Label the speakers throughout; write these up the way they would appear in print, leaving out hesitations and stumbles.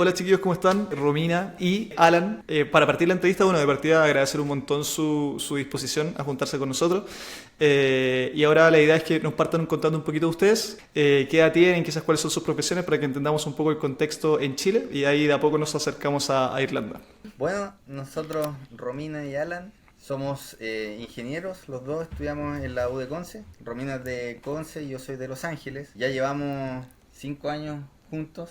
Speaker 1: Hola chiquillos, ¿cómo están? Romina y Alan. Para partir la entrevista, bueno, de partida agradecer un montón su disposición a juntarse con nosotros. Y ahora la idea es que nos partan contando un poquito de ustedes, qué edad tienen, quizás cuáles son sus profesiones, para que entendamos un poco el contexto en Chile y ahí de a poco nos acercamos a Irlanda.
Speaker 2: Bueno, nosotros, Romina y Alan, somos ingenieros, los dos estudiamos en la U de Conce. Romina es de Conce y yo soy de Los Ángeles. Ya llevamos 5 años juntos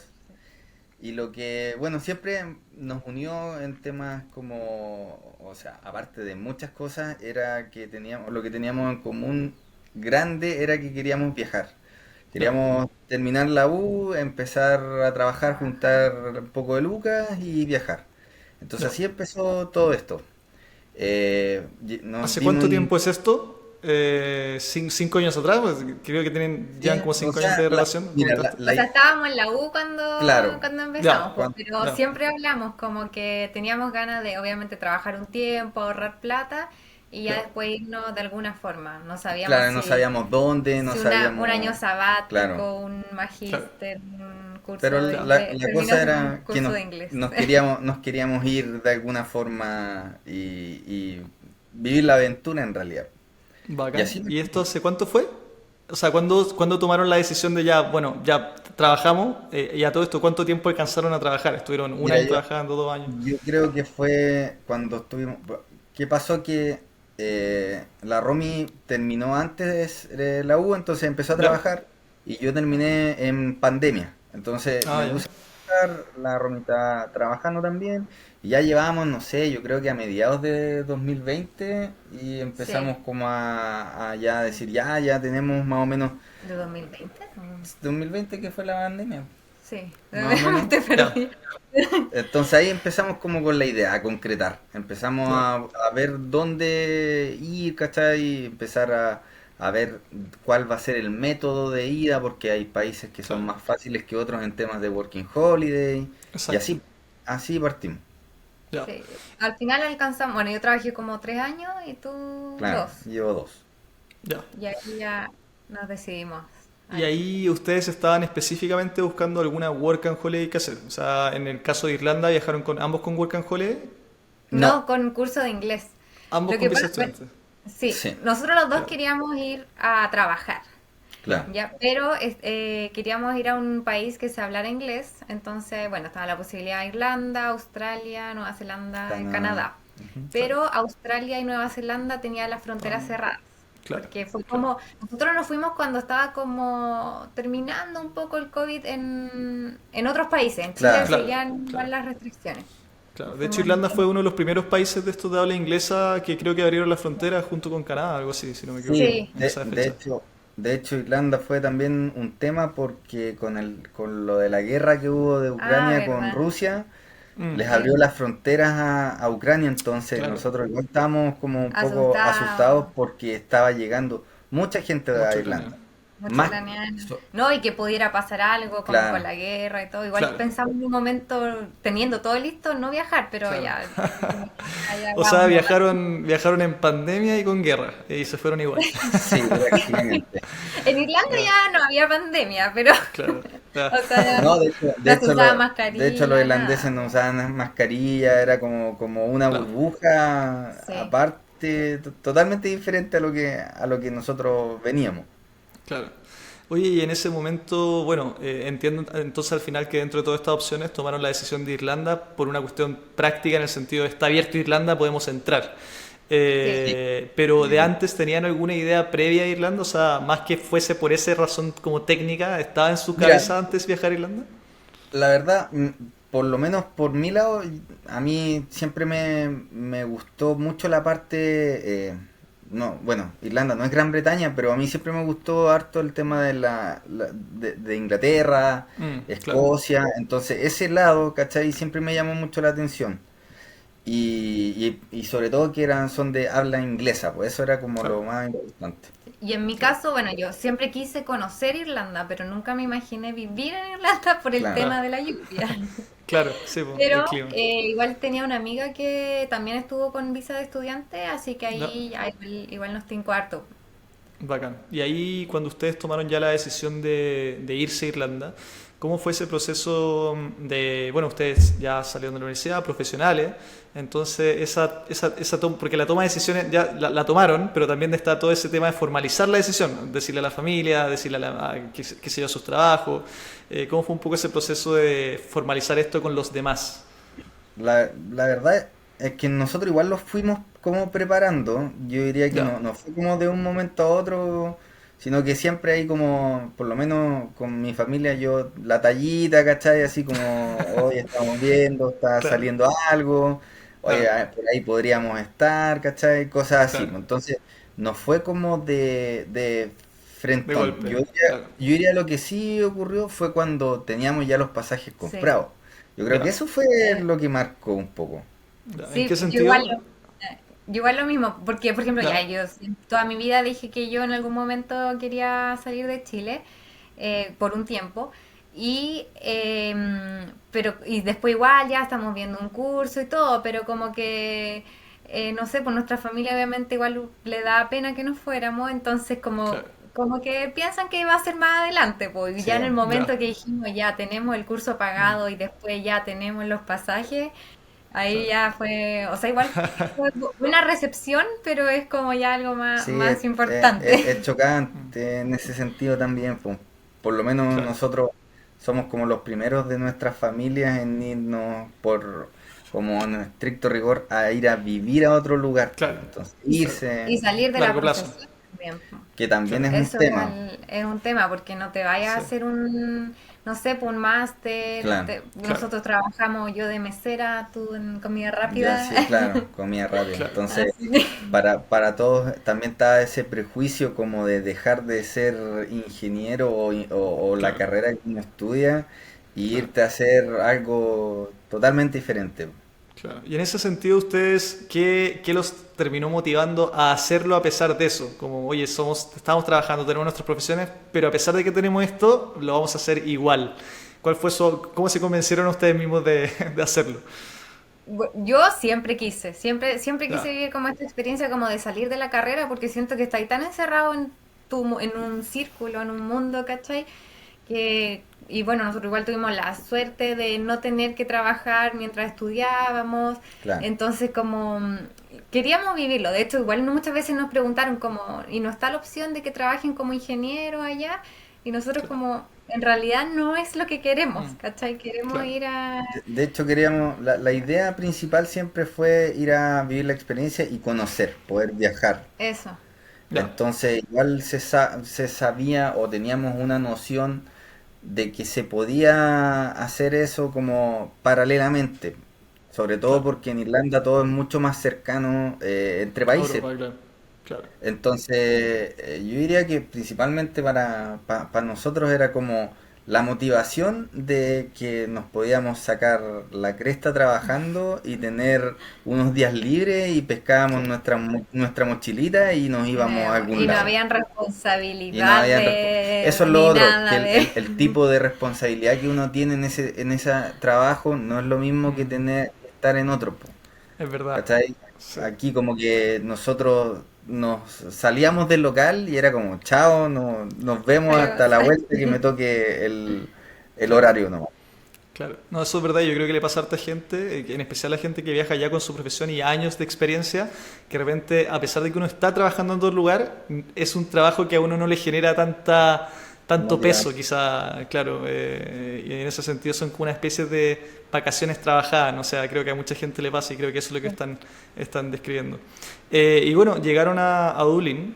Speaker 2: y lo que, bueno, siempre nos unió en temas como, o sea, aparte de muchas cosas, era que teníamos, lo que teníamos en común grande era que queríamos viajar.
Speaker 1: Ya,
Speaker 2: Queríamos terminar la U, empezar a trabajar, juntar un poco de lucas y viajar. Entonces
Speaker 1: ya.
Speaker 2: así empezó todo esto. Nos
Speaker 1: ¿Hace
Speaker 2: vimos
Speaker 1: cuánto
Speaker 2: un...
Speaker 1: tiempo es esto? 5 años atrás, pues, creo que llevan como
Speaker 2: O
Speaker 1: 5 años
Speaker 2: sea,
Speaker 1: de relación,
Speaker 2: mira,
Speaker 1: comentaste.
Speaker 3: O sea, estábamos en la U cuando,
Speaker 2: claro,
Speaker 3: cuando
Speaker 1: Ya,
Speaker 3: empezamos, pues,
Speaker 2: cuan-
Speaker 3: pero
Speaker 1: ya,
Speaker 3: siempre hablamos como que teníamos ganas de, obviamente, trabajar un tiempo, ahorrar plata y ya
Speaker 1: ya.
Speaker 3: después irnos de alguna forma. No sabíamos
Speaker 2: claro, no
Speaker 3: si,
Speaker 2: sabíamos dónde, no
Speaker 3: si un año
Speaker 2: sabíamos, claro.
Speaker 3: sabático, un
Speaker 1: Claro,
Speaker 3: magíster, un
Speaker 2: Pero
Speaker 3: curso de
Speaker 1: ya.
Speaker 3: inglés,
Speaker 2: la
Speaker 3: terminar
Speaker 2: cosa
Speaker 3: siendo un
Speaker 2: era que
Speaker 3: curso de inglés.
Speaker 2: nos queríamos ir de alguna forma y vivir la aventura en realidad. Y
Speaker 1: Bacán.
Speaker 2: así,
Speaker 1: ¿Y esto hace cuánto fue? O sea, ¿cuándo tomaron la decisión de ya, bueno, ya trabajamos, y a todo esto, ¿cuánto tiempo alcanzaron a trabajar? ¿Estuvieron un
Speaker 2: mira,
Speaker 1: año trabajando, 2 años?
Speaker 2: yo creo que fue cuando estuvimos... ¿Qué pasó? Que la Romy terminó antes de la U, entonces empezó a
Speaker 1: ¿Ya?
Speaker 2: trabajar y yo terminé en pandemia. Entonces
Speaker 1: Ah,
Speaker 2: me
Speaker 1: ya.
Speaker 2: puse a trabajar, la Romy está trabajando también y ya llevábamos, no sé, yo creo que a mediados de 2020 y
Speaker 3: Sí,
Speaker 2: empezamos como a ya decir, ya tenemos más o menos
Speaker 3: de 2020.
Speaker 2: 2020 que fue la pandemia,
Speaker 3: Sí,
Speaker 2: más o menos.
Speaker 3: te
Speaker 1: Ya,
Speaker 3: perdí.
Speaker 2: Entonces ahí empezamos como con la idea, a concretar. Empezamos
Speaker 1: claro,
Speaker 2: a ver dónde ir, ¿cachai? Y empezar a ver cuál va a ser el método de ida, porque hay países que son
Speaker 1: claro.
Speaker 2: más fáciles que otros en temas de working holiday. Y
Speaker 1: Exacto.
Speaker 2: así partimos.
Speaker 1: Ya.
Speaker 3: Sí. Al final alcanzamos, bueno, yo trabajé como 3 años y tú
Speaker 2: Claro,
Speaker 3: dos.
Speaker 2: llevo dos.
Speaker 1: Ya.
Speaker 3: Y ahí ya nos decidimos a
Speaker 1: Y
Speaker 3: ir.
Speaker 1: ahí ustedes estaban específicamente buscando alguna work and holiday que hacer. O sea, en el caso de Irlanda viajaron con ambos con work and holiday,
Speaker 2: No,
Speaker 3: No, con curso de inglés.
Speaker 1: ambos
Speaker 3: Lo
Speaker 1: con
Speaker 3: que
Speaker 1: visa
Speaker 3: pasa, bueno,
Speaker 1: estudiante.
Speaker 3: sí,
Speaker 2: sí,
Speaker 3: nosotros los dos
Speaker 1: Claro,
Speaker 3: queríamos ir a trabajar,
Speaker 2: claro.
Speaker 3: ya, pero queríamos ir a un país que se hablara inglés, entonces, bueno, estaba la posibilidad de Irlanda, Australia, Nueva Zelanda y
Speaker 2: Canadá.
Speaker 3: Canadá.
Speaker 2: Ujú.
Speaker 1: claro.
Speaker 3: Pero Australia y Nueva Zelanda tenían las
Speaker 1: Ah,
Speaker 3: fronteras cerradas,
Speaker 1: claro,
Speaker 3: porque fue
Speaker 1: claro.
Speaker 3: como, nosotros nos fuimos cuando estaba como terminando un poco el COVID en otros países, en Chile
Speaker 2: Claro.
Speaker 1: Claro,
Speaker 3: seguían igual
Speaker 1: claro.
Speaker 3: las restricciones.
Speaker 1: Claro,
Speaker 3: Nos
Speaker 1: de hecho
Speaker 3: fuimos
Speaker 1: Irlanda fue uno de los primeros países de estos de habla inglesa que creo que abrieron la frontera junto con Canadá, algo así, si no me equivoco,
Speaker 2: Sí,
Speaker 3: Sí,
Speaker 1: en esa fecha.
Speaker 2: de hecho Irlanda fue también un tema porque con lo de la guerra que hubo de
Speaker 3: ah,
Speaker 2: Ucrania con
Speaker 3: verdad,
Speaker 2: Rusia,
Speaker 1: Mm,
Speaker 2: les
Speaker 3: sí,
Speaker 2: abrió las fronteras a Ucrania, entonces
Speaker 1: claro,
Speaker 2: nosotros igual estábamos como un poco asustados
Speaker 3: asustado.
Speaker 2: porque estaba llegando mucha gente a
Speaker 1: mucho
Speaker 2: Irlanda.
Speaker 1: ucraniano.
Speaker 3: Mucho
Speaker 2: Más,
Speaker 3: ucraniano.
Speaker 2: so-
Speaker 3: No, y que pudiera pasar algo como con
Speaker 2: claro,
Speaker 3: la guerra y todo. Igual
Speaker 1: Claro,
Speaker 3: pensamos en un momento, teniendo todo listo, no viajar, pero
Speaker 1: claro.
Speaker 3: ya dijimos, ya
Speaker 1: O sea,
Speaker 3: vamos nomás.
Speaker 1: viajaron en pandemia y con guerra, y se fueron igual.
Speaker 2: sí, prácticamente.
Speaker 3: En Irlanda
Speaker 1: Ya,
Speaker 3: ya no había pandemia, pero,
Speaker 1: claro, ya,
Speaker 3: o sea,
Speaker 2: No,
Speaker 3: no se usaba
Speaker 2: de hecho los
Speaker 3: mascarilla,
Speaker 2: irlandeses
Speaker 3: nada.
Speaker 2: no usaban mascarilla, era como una
Speaker 1: claro,
Speaker 2: burbuja
Speaker 3: Sí.
Speaker 2: aparte, totalmente diferente a lo que nosotros veníamos.
Speaker 1: claro. Oye, y en ese momento, bueno, entiendo entonces al final que dentro de todas estas opciones tomaron la decisión de Irlanda por una cuestión práctica en el sentido de está abierto Irlanda, podemos entrar.
Speaker 3: Sí.
Speaker 2: Sí.
Speaker 1: Pero de
Speaker 2: Y
Speaker 1: antes tenían alguna idea previa a Irlanda, o sea, más que fuese por esa razón como técnica, ¿estaba en su
Speaker 2: mira,
Speaker 1: cabeza antes viajar a Irlanda?
Speaker 2: la verdad, por lo menos por mi lado, a mí siempre me gustó mucho la parte, no, bueno, Irlanda no es Gran Bretaña, pero a mí siempre me gustó harto el tema de Inglaterra,
Speaker 1: Mm, claro,
Speaker 2: Escocia, entonces ese lado, ¿cachai? Siempre me llamó mucho la atención. Y sobre todo que son de habla inglesa, pues eso era como lo
Speaker 1: claro,
Speaker 2: más importante.
Speaker 3: Y en mi
Speaker 1: claro,
Speaker 3: caso, bueno, yo siempre quise conocer Irlanda, pero nunca me imaginé vivir en Irlanda por el
Speaker 2: Claro.
Speaker 3: tema
Speaker 1: claro,
Speaker 3: de la lluvia.
Speaker 1: claro, sí, po, el
Speaker 3: Pero
Speaker 1: clima.
Speaker 3: igual tenía una amiga que también estuvo con visa de estudiante, así que
Speaker 1: Ya,
Speaker 3: ahí ya igual nos tincó harto.
Speaker 1: bacán. Y ahí cuando ustedes tomaron ya la decisión de irse a Irlanda, ¿Cómo fue ese proceso de, bueno, ustedes ya salieron de la universidad, profesionales, entonces porque la toma de decisiones ya la tomaron, pero también está todo ese tema de formalizar la decisión, decirle a la familia, decirle qué sé yo, a sus trabajos, ¿cómo fue un poco ese proceso de formalizar esto con los demás?
Speaker 2: La verdad es que nosotros igual los fuimos como preparando. Yo diría que
Speaker 1: Ya,
Speaker 2: no fue como de un momento a otro, sino que siempre hay como, por lo menos con mi familia, yo la tallita, ¿cachai? Así como, oye, estamos viendo, está
Speaker 1: claro,
Speaker 2: saliendo algo, oye,
Speaker 1: claro,
Speaker 2: por ahí podríamos estar, ¿cachai? Cosas así.
Speaker 1: claro,
Speaker 2: Entonces, no fue como de
Speaker 1: de
Speaker 2: frentón.
Speaker 1: golpe, claro,
Speaker 2: Yo diría lo que sí ocurrió fue cuando teníamos ya los pasajes
Speaker 3: Sí.
Speaker 2: comprados. Yo creo que
Speaker 1: ya,
Speaker 2: eso fue
Speaker 3: Eh,
Speaker 2: lo que marcó un poco.
Speaker 1: ya. ¿En
Speaker 3: sí,
Speaker 1: qué sentido?
Speaker 3: yo igual lo mismo, porque por ejemplo, ya
Speaker 1: Ya,
Speaker 3: yo toda mi vida dije que yo en algún momento quería salir de Chile por un tiempo. Y después igual ya estamos viendo un curso y todo, pero como que, no sé, por nuestra familia obviamente igual le da pena que nos fuéramos, entonces
Speaker 1: claro,
Speaker 3: como que piensan que va a ser más adelante, pues y ya
Speaker 2: Sí,
Speaker 3: en el
Speaker 1: ya,
Speaker 3: momento que dijimos ya tenemos el curso
Speaker 1: mm,
Speaker 3: pagado y después ya tenemos los pasajes, ahí
Speaker 1: claro.
Speaker 3: ya fue, o sea, igual fue buena recepción, pero es como ya algo
Speaker 2: sí,
Speaker 3: más importante.
Speaker 2: es chocante en ese sentido también. Por lo menos
Speaker 1: Claro,
Speaker 2: nosotros somos como los primeros de nuestras familias en irnos por, como en estricto rigor, a ir a vivir a otro lugar.
Speaker 1: claro,
Speaker 2: Entonces,
Speaker 1: claro.
Speaker 3: Y
Speaker 2: irse,
Speaker 3: salir de la
Speaker 1: Largo plazo,
Speaker 3: profesión también.
Speaker 2: que también
Speaker 1: claro,
Speaker 2: es un
Speaker 3: Eso
Speaker 2: tema.
Speaker 3: igual es un tema, porque no te vayas a
Speaker 1: sí,
Speaker 3: hacer no sé, pues un máster,
Speaker 2: Claro,
Speaker 1: claro,
Speaker 3: nosotros trabajamos yo de mesera, tú en comida
Speaker 2: ya
Speaker 3: rápida,
Speaker 2: sí, claro, comida rápida.
Speaker 1: claro,
Speaker 2: Entonces,
Speaker 3: así que
Speaker 2: para todos también está ese prejuicio como de dejar de ser ingeniero o la
Speaker 1: claro,
Speaker 2: carrera que uno estudia y
Speaker 1: claro,
Speaker 2: irte a hacer algo totalmente diferente.
Speaker 1: claro. Y en ese sentido, ustedes, ¿qué los terminó motivando a hacerlo a pesar de eso? Como, oye, estamos trabajando, tenemos nuestras profesiones, pero a pesar de que tenemos esto, lo vamos a hacer igual. ¿Cómo se convencieron ustedes mismos de hacerlo?
Speaker 3: yo siempre quise
Speaker 1: Ya,
Speaker 3: vivir como esta experiencia como de salir de la carrera, porque siento que estás tan encerrado en un círculo, en un mundo, ¿cachai? Y bueno, nosotros igual tuvimos la suerte de no tener que trabajar mientras estudiábamos,
Speaker 2: Claro.
Speaker 3: entonces como queríamos vivirlo. De hecho, igual muchas veces nos preguntaron como, ¿y no está la opción de que trabajen como ingeniero allá? Y nosotros
Speaker 1: claro,
Speaker 3: como, en realidad no es lo que queremos,
Speaker 1: mm,
Speaker 3: ¿cachai? Queremos
Speaker 1: claro,
Speaker 3: ir a
Speaker 2: De hecho, queríamos, la idea principal siempre fue ir a vivir la experiencia y conocer, poder viajar.
Speaker 3: eso.
Speaker 1: ya,
Speaker 2: Entonces, igual se sabía o teníamos una noción de que se podía hacer eso como paralelamente, sobre todo
Speaker 1: claro.
Speaker 2: porque en Irlanda todo es mucho más cercano entre
Speaker 1: A
Speaker 2: países.
Speaker 1: Europa, claro, claro,
Speaker 2: Entonces, yo diría que principalmente para nosotros era como la motivación de que nos podíamos sacar la cresta trabajando y tener unos días libres y pescábamos
Speaker 1: claro.
Speaker 2: nuestra mochilita y nos íbamos a algún
Speaker 3: Y no
Speaker 2: lado.
Speaker 3: habían
Speaker 2: Y no habían
Speaker 3: responsabilidades
Speaker 2: Eso es lo
Speaker 3: ni
Speaker 2: otro, que
Speaker 3: nada de...
Speaker 2: el tipo de responsabilidad que uno tiene en ese trabajo no es lo mismo que
Speaker 1: Mm,
Speaker 2: tener estar en otro, po,
Speaker 1: es verdad,
Speaker 2: ¿cachai?
Speaker 1: sí.
Speaker 2: Aquí como que nosotros nos salíamos del local y era como, chao, nos vemos
Speaker 3: Pero,
Speaker 2: hasta la vuelta que me toque el
Speaker 1: Claro,
Speaker 2: horario nomás.
Speaker 1: claro. No, eso es verdad. Yo creo que le pasa a harta gente, en especial a la gente que viaja ya con su profesión y años de experiencia, que de repente, a pesar de que uno está trabajando en otro lugar, es un trabajo que a uno no le genera tanto peso,
Speaker 2: Motivante.
Speaker 1: quizá, claro. Y en ese sentido son como una especie de vacaciones trabajadas. ¿No? O sea, creo que a mucha gente le pasa y creo que eso es lo que están describiendo. Y bueno, llegaron a Dublín,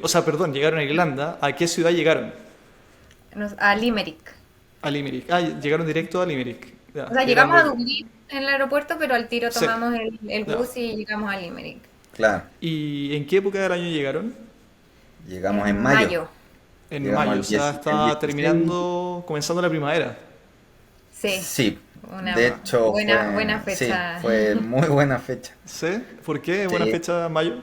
Speaker 1: o sea, perdón, llegaron a Irlanda. ¿A qué ciudad llegaron?
Speaker 3: a Limerick.
Speaker 1: A Limerick. Ah, llegaron directo a Limerick.
Speaker 3: O
Speaker 1: Ya,
Speaker 3: sea,
Speaker 1: que eran
Speaker 3: llegamos a
Speaker 1: de...
Speaker 3: Dublín en el aeropuerto, pero al tiro
Speaker 1: Sí,
Speaker 3: tomamos el
Speaker 1: ya.
Speaker 3: bus y llegamos a Limerick.
Speaker 2: Claro,
Speaker 1: ¿Y en qué época del año llegaron?
Speaker 2: llegamos en
Speaker 3: En
Speaker 2: mayo,
Speaker 3: mayo.
Speaker 1: En
Speaker 2: llegamos
Speaker 1: mayo, o sea,
Speaker 2: el
Speaker 1: estaba
Speaker 2: 16.
Speaker 1: comenzando la primavera.
Speaker 3: Sí,
Speaker 2: Sí, de
Speaker 3: una
Speaker 2: hecho
Speaker 3: buena
Speaker 2: sí,
Speaker 3: fecha.
Speaker 2: fue muy buena fecha.
Speaker 1: ¿Sí? ¿Por qué? Buena
Speaker 2: Sí,
Speaker 1: fecha, mayo.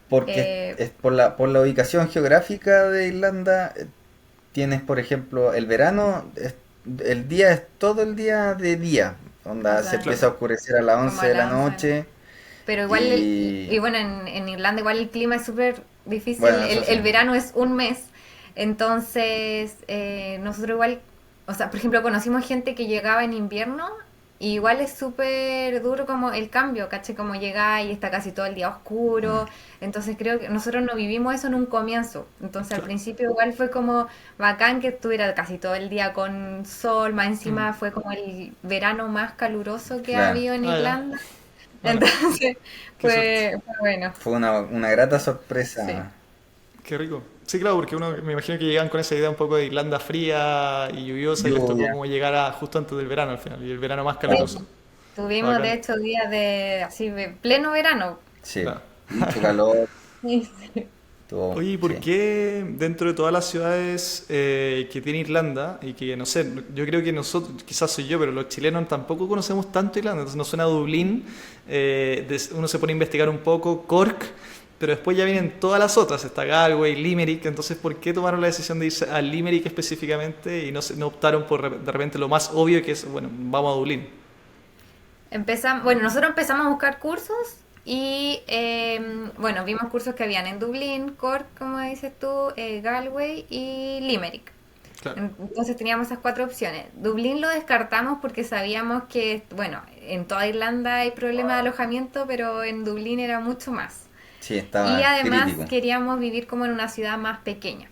Speaker 2: porque
Speaker 3: Eh,
Speaker 2: es por la ubicación geográfica de Irlanda. Tienes, por ejemplo, el verano, el día es todo el día de día.
Speaker 3: o
Speaker 2: Onda, se
Speaker 3: sea,
Speaker 2: empieza a
Speaker 1: Claro,
Speaker 2: oscurecer a las
Speaker 3: como
Speaker 2: 11
Speaker 3: a
Speaker 2: de la
Speaker 3: las 11.
Speaker 2: noche
Speaker 3: Pero igual,
Speaker 2: y
Speaker 3: y bueno, en Irlanda igual el clima es súper difícil.
Speaker 2: bueno, eso sí.
Speaker 3: El verano es un mes. Entonces, nosotros igual, o sea, por ejemplo, conocimos gente que llegaba en invierno y igual es súper duro como el cambio, ¿cachai? Como llega y está casi todo el día oscuro. Entonces creo que nosotros no vivimos eso en un comienzo. Entonces al
Speaker 1: Claro.
Speaker 3: principio igual fue como bacán que estuviera casi todo el día con sol, más encima fue como el verano más caluroso que ha
Speaker 2: Claro,
Speaker 3: habido en
Speaker 1: Ah, ya.
Speaker 3: Irlanda.
Speaker 1: Bueno,
Speaker 3: Entonces
Speaker 1: qué suerte.
Speaker 3: fue bueno.
Speaker 2: fue una grata
Speaker 3: Sí.
Speaker 2: sorpresa.
Speaker 1: Qué rico. Sí, claro, porque uno me imagino que llegan con esa idea un poco de Irlanda fría y lluviosa y les tocó
Speaker 2: Lluvia,
Speaker 1: como llegar a justo antes del verano al final, y el verano más
Speaker 2: claro,
Speaker 1: caluroso.
Speaker 3: Tuvimos de
Speaker 1: Bacán.
Speaker 3: hecho días de así de pleno verano.
Speaker 2: sí,
Speaker 1: Claro.
Speaker 2: mucho calor,
Speaker 3: Sí.
Speaker 2: todo,
Speaker 1: Oye, ¿y por
Speaker 2: sí.
Speaker 1: qué dentro de todas las ciudades que tiene Irlanda, y que no sé, yo creo que nosotros, quizás soy yo, pero los chilenos tampoco conocemos tanto Irlanda, entonces nos suena a Dublín, uno se pone a investigar un poco, Cork, pero después ya vienen todas las otras, está Galway, Limerick, entonces ¿por qué tomaron la decisión de irse a Limerick específicamente y no optaron por de repente lo más obvio que es, bueno, vamos a Dublín?
Speaker 3: Empezamos, bueno, nosotros empezamos a buscar cursos y bueno, vimos cursos que habían en Dublín, Cork, como dices tú, Galway y Limerick.
Speaker 1: Claro,
Speaker 3: Entonces teníamos esas cuatro opciones. Dublín lo descartamos porque sabíamos que, bueno, en toda Irlanda hay problemas de alojamiento, pero en Dublín era mucho más.
Speaker 2: Sí,
Speaker 3: Y
Speaker 2: estaba
Speaker 3: además
Speaker 2: crítico.
Speaker 3: queríamos vivir como en una ciudad más pequeña.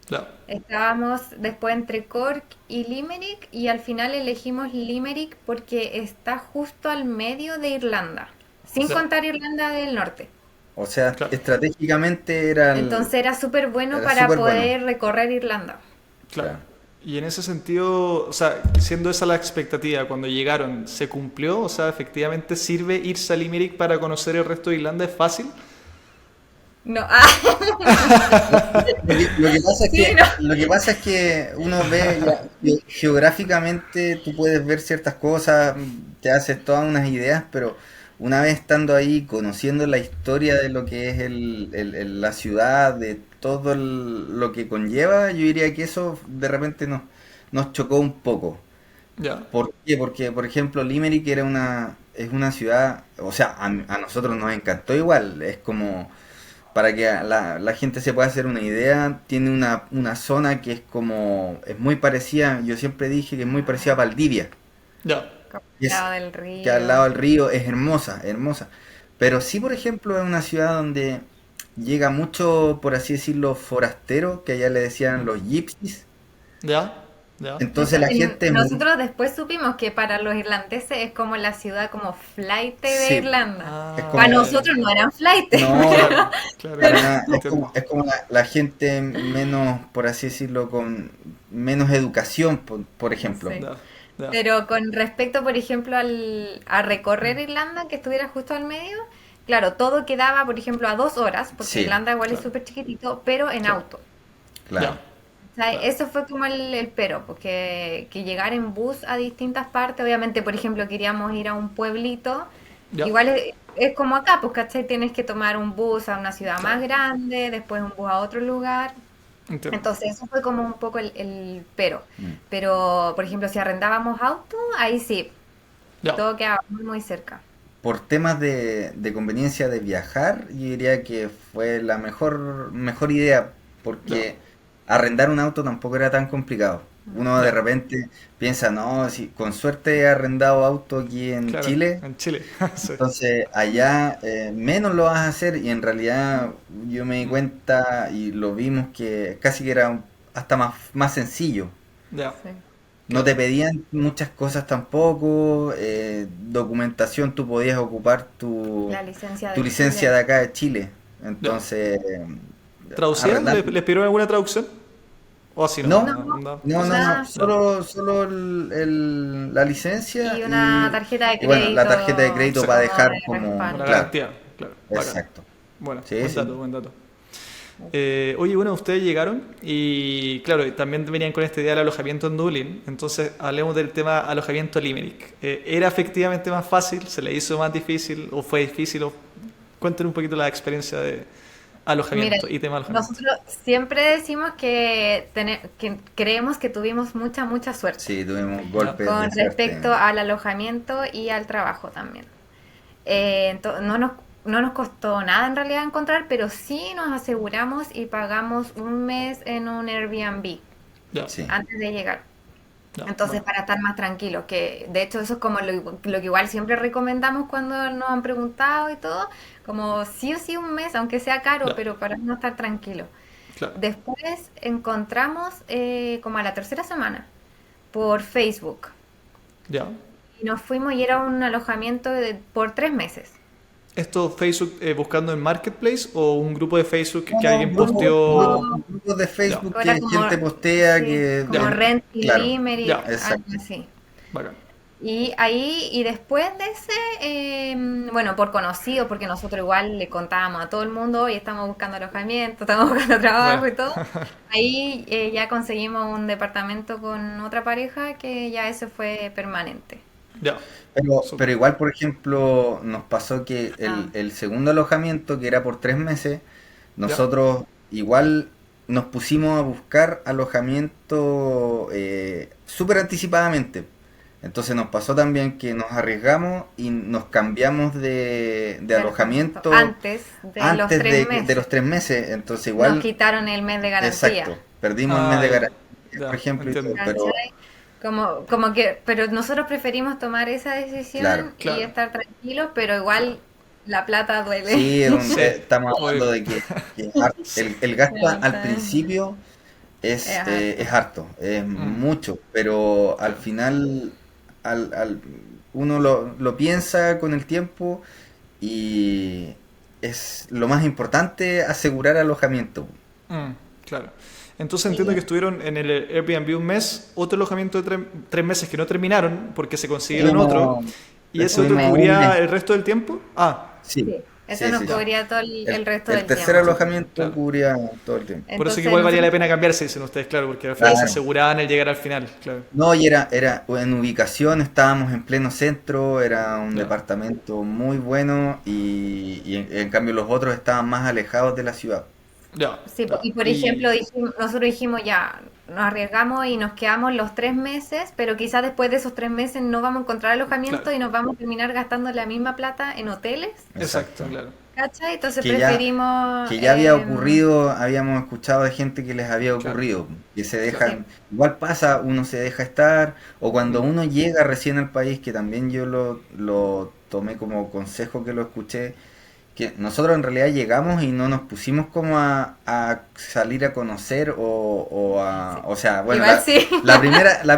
Speaker 1: claro,
Speaker 3: Estábamos después entre Cork y Limerick y al final elegimos Limerick porque está justo al medio de Irlanda, sin
Speaker 1: claro,
Speaker 3: contar Irlanda del Norte.
Speaker 2: O sea,
Speaker 1: claro,
Speaker 2: estratégicamente
Speaker 3: Entonces era súper bueno
Speaker 2: era
Speaker 3: para
Speaker 2: súper bueno.
Speaker 3: poder recorrer Irlanda.
Speaker 1: claro.
Speaker 2: Claro.
Speaker 1: Y en ese sentido, o sea, siendo esa la expectativa cuando llegaron, ¿se cumplió? O sea, efectivamente sirve irse a Limerick para conocer el resto de Irlanda, ¿es fácil?
Speaker 3: No,
Speaker 2: Lo que pasa es
Speaker 3: sí,
Speaker 2: que,
Speaker 3: no.
Speaker 2: lo que pasa es que uno ve ya, geográficamente, tú puedes ver ciertas cosas, te haces todas unas ideas, pero una vez estando ahí, conociendo la historia de lo que es la ciudad, de todo lo que conlleva, yo diría que eso de repente nos chocó un poco.
Speaker 1: Ya,
Speaker 2: ¿Por qué? Porque, por ejemplo, Limerick es una ciudad, o sea, a nosotros nos encantó igual, es como, para que la gente se pueda hacer una idea, tiene una zona que es como, es muy parecida, yo siempre dije que es muy parecida a Valdivia,
Speaker 1: ya,
Speaker 3: Como
Speaker 2: y
Speaker 3: al
Speaker 2: es
Speaker 3: lado del
Speaker 2: que al lado
Speaker 3: río.
Speaker 2: del río es hermosa, hermosa. Pero sí, por ejemplo, es una ciudad donde llega mucho, por así decirlo, forastero, que allá le decían los gypsies.
Speaker 1: ya, ya,
Speaker 2: Entonces la gente es
Speaker 3: Nosotros después supimos que para los irlandeses es como la ciudad como flight de
Speaker 2: sí,
Speaker 3: Irlanda.
Speaker 2: es
Speaker 3: Para
Speaker 2: como,
Speaker 1: Ah, ya,
Speaker 3: nosotros no eran flight,
Speaker 2: no,
Speaker 1: claro, claro,
Speaker 2: para
Speaker 1: claro,
Speaker 2: nada,
Speaker 1: entiendo.
Speaker 2: es como la gente menos, por así decirlo, con menos educación, por ejemplo.
Speaker 3: sí.
Speaker 1: Ya, ya,
Speaker 3: Pero con respecto, por ejemplo, a recorrer Irlanda, que estuviera justo al medio, claro, todo quedaba, por ejemplo, a 2 horas, porque
Speaker 2: Sí,
Speaker 3: Irlanda igual es
Speaker 1: claro,
Speaker 3: súper chiquitito, pero en
Speaker 1: claro,
Speaker 3: auto.
Speaker 2: claro,
Speaker 1: ya,
Speaker 3: O sea,
Speaker 1: claro,
Speaker 3: eso fue como el pero, porque que llegar en bus a distintas partes, obviamente, por ejemplo, queríamos ir a un pueblito,
Speaker 1: ya,
Speaker 3: igual es como acá, pues, ¿cachai? Tienes que tomar un bus a una ciudad más
Speaker 1: claro,
Speaker 3: grande, después un bus a otro lugar.
Speaker 1: entiendo.
Speaker 3: Entonces, eso fue como un poco el pero.
Speaker 2: mm,
Speaker 3: Pero, por ejemplo, si arrendábamos auto, ahí sí,
Speaker 1: Ya,
Speaker 3: todo quedaba muy, muy cerca.
Speaker 2: por temas de conveniencia de viajar, yo diría que fue la mejor idea,
Speaker 1: ya,
Speaker 2: porque arrendar un auto tampoco era tan complicado. Uno de
Speaker 1: ya,
Speaker 2: repente piensa, no, si con suerte he arrendado auto aquí en
Speaker 1: claro,
Speaker 2: Chile,
Speaker 1: en Chile, sí.
Speaker 2: entonces allá menos lo vas a hacer y en realidad yo me di
Speaker 1: Mm,
Speaker 2: cuenta y lo vimos que casi que era hasta más sencillo.
Speaker 1: ya,
Speaker 3: Sí.
Speaker 2: No te
Speaker 1: claro,
Speaker 2: pedían muchas cosas tampoco, documentación, tú podías ocupar
Speaker 3: La licencia
Speaker 2: tu
Speaker 3: de
Speaker 2: licencia de
Speaker 3: Chile.
Speaker 2: acá de Chile.
Speaker 1: ya.
Speaker 2: Entonces,
Speaker 1: ¿Traducían?
Speaker 2: arrendar.
Speaker 1: ¿Les pidieron alguna traducción? O así
Speaker 2: No,
Speaker 1: nomás,
Speaker 3: No,
Speaker 1: onda,
Speaker 2: no,
Speaker 1: pásame.
Speaker 2: no,
Speaker 3: nada.
Speaker 1: Ya,
Speaker 2: solo la licencia
Speaker 3: Y una tarjeta de
Speaker 2: y bueno, la tarjeta de
Speaker 3: crédito
Speaker 2: crédito
Speaker 1: sí,
Speaker 2: para
Speaker 3: como
Speaker 2: dejar
Speaker 3: de
Speaker 2: como,
Speaker 1: una
Speaker 3: respaldo.
Speaker 2: claro,
Speaker 1: garantía, claro, bacán.
Speaker 2: exacto.
Speaker 1: Bueno,
Speaker 2: Sí,
Speaker 1: buen
Speaker 2: sí.
Speaker 1: dato, buen dato. Oye, bueno, ustedes llegaron y claro, también venían con esta idea del alojamiento en Dublín, entonces hablemos del tema alojamiento Limerick. ¿Era efectivamente más fácil? ¿Se le hizo más difícil? ¿O fue difícil? Cuéntenos un poquito la experiencia de
Speaker 3: Mira,
Speaker 1: alojamiento y tema alojamiento.
Speaker 3: nosotros siempre decimos que creemos que tuvimos mucha, mucha suerte
Speaker 2: Sí, tuvimos
Speaker 1: Ya,
Speaker 2: golpes de
Speaker 3: con
Speaker 2: suerte.
Speaker 3: respecto al alojamiento y al trabajo también. No nos costó nada en realidad encontrar, pero sí nos aseguramos y pagamos un mes en un Airbnb
Speaker 1: ya,
Speaker 2: Sí.
Speaker 3: antes de llegar.
Speaker 1: Ya,
Speaker 3: Entonces,
Speaker 1: bueno,
Speaker 3: para estar más tranquilos, que de hecho eso es como lo que igual siempre recomendamos cuando nos han preguntado y todo, como sí o sí un mes, aunque sea caro,
Speaker 1: ya,
Speaker 3: pero para no estar tranquilos.
Speaker 1: claro,
Speaker 3: Después encontramos como a la tercera semana por Facebook
Speaker 1: ya.
Speaker 3: y nos fuimos y era un alojamiento por 3 meses.
Speaker 1: ¿Esto Facebook buscando en Marketplace o un grupo de Facebook que
Speaker 2: No,
Speaker 1: alguien posteó?
Speaker 2: grupos de
Speaker 1: Ya,
Speaker 2: Facebook
Speaker 3: Era
Speaker 2: que
Speaker 3: como,
Speaker 2: gente postea
Speaker 3: sí,
Speaker 2: que...
Speaker 3: como
Speaker 1: ya,
Speaker 3: Rent y
Speaker 2: Claro,
Speaker 3: Limerick,
Speaker 1: ya,
Speaker 3: algo
Speaker 2: exacto.
Speaker 3: así.
Speaker 1: bacán.
Speaker 3: Y ahí, y después de ese, bueno, por conocido, porque nosotros igual le contábamos a todo el mundo, hoy estamos buscando alojamiento, estamos buscando
Speaker 1: Bueno,
Speaker 3: trabajo y todo. Ahí ya conseguimos un departamento con otra pareja que ya ese fue permanente.
Speaker 1: ya,
Speaker 2: Pero
Speaker 1: súper.
Speaker 2: igual, por ejemplo, nos pasó que
Speaker 3: Ah,
Speaker 2: el segundo alojamiento, que era por 3 meses,
Speaker 1: Ya,
Speaker 2: nosotros igual nos pusimos a buscar alojamiento súper anticipadamente. Entonces nos pasó también que nos arriesgamos y nos cambiamos de
Speaker 3: de alojamiento.
Speaker 2: alojamiento
Speaker 3: Antes de los
Speaker 2: antes
Speaker 3: tres
Speaker 2: de
Speaker 3: meses.
Speaker 2: los 3 meses. Entonces
Speaker 3: Nos
Speaker 2: igual,
Speaker 3: quitaron el mes de garantía.
Speaker 2: exacto, perdimos el mes
Speaker 1: ah,
Speaker 2: de
Speaker 1: ya,
Speaker 2: garantía, por
Speaker 1: ya,
Speaker 2: ejemplo, y todo.
Speaker 1: entiendo.
Speaker 2: Pero
Speaker 3: ¿Cachai? Como que, pero nosotros preferimos tomar esa
Speaker 2: claro,
Speaker 3: decisión y
Speaker 1: Claro,
Speaker 3: estar tranquilos, pero
Speaker 1: claro.
Speaker 3: igual la plata duele.
Speaker 2: sí,
Speaker 1: Sí,
Speaker 2: estamos hablando
Speaker 1: obvio.
Speaker 2: de que el gasto al
Speaker 3: Entonces,
Speaker 2: principio
Speaker 3: es
Speaker 2: es
Speaker 3: harto.
Speaker 2: harto, es
Speaker 1: Mm,
Speaker 2: mucho, pero al
Speaker 1: claro.
Speaker 2: final uno lo piensa con el tiempo y es lo más importante asegurar alojamiento.
Speaker 1: Mm, claro. Entonces entiendo que
Speaker 3: Sí.
Speaker 1: estuvieron en el Airbnb un mes, otro alojamiento de 3 meses que no terminaron porque se consiguieron otro,
Speaker 2: Estuvimos,
Speaker 1: y ese otro
Speaker 2: estuvimos un mes,
Speaker 1: cubría el resto del tiempo. Ah,
Speaker 2: sí,
Speaker 3: Sí, eso
Speaker 2: sí,
Speaker 3: nos
Speaker 2: sí, sí.
Speaker 1: ya,
Speaker 3: cubría todo el resto
Speaker 2: El
Speaker 3: del
Speaker 2: tercer
Speaker 3: tiempo.
Speaker 2: alojamiento
Speaker 1: claro.
Speaker 2: cubría todo el tiempo.
Speaker 1: Por eso que
Speaker 3: Entonces
Speaker 1: igual valía la
Speaker 3: nosotros,
Speaker 1: pena cambiarse, dicen ustedes, claro, porque al final se
Speaker 2: Claro.
Speaker 1: aseguraban el llegar al final, claro.
Speaker 2: No, y era en ubicación, estábamos en pleno centro, era un
Speaker 1: Ya,
Speaker 2: departamento muy bueno y en cambio los otros estaban más alejados de la ciudad.
Speaker 1: ya,
Speaker 3: sí,
Speaker 1: ya.
Speaker 3: y por ejemplo,
Speaker 1: Y,
Speaker 3: nosotros dijimos ya, nos arriesgamos y nos quedamos los 3 meses, pero quizás después de esos 3 meses no vamos a encontrar
Speaker 1: claro,
Speaker 3: alojamiento y nos vamos a terminar gastando la misma plata en hoteles,
Speaker 1: exacto,
Speaker 2: Exacto.
Speaker 1: claro,
Speaker 3: ¿cachai? Entonces
Speaker 2: Que ya,
Speaker 3: preferimos,
Speaker 2: que ya había ocurrido, habíamos escuchado de gente que les había
Speaker 1: claro,
Speaker 2: ocurrido, que se
Speaker 1: claro.
Speaker 3: sí,
Speaker 2: dejan, igual pasa, uno se deja estar, o cuando
Speaker 1: Mm,
Speaker 2: uno llega recién al país, que también yo lo tomé como consejo que lo escuché, que nosotros en realidad llegamos y no nos pusimos como a salir a conocer
Speaker 3: sí.
Speaker 2: o sea, bueno,
Speaker 3: Igual sí,
Speaker 2: la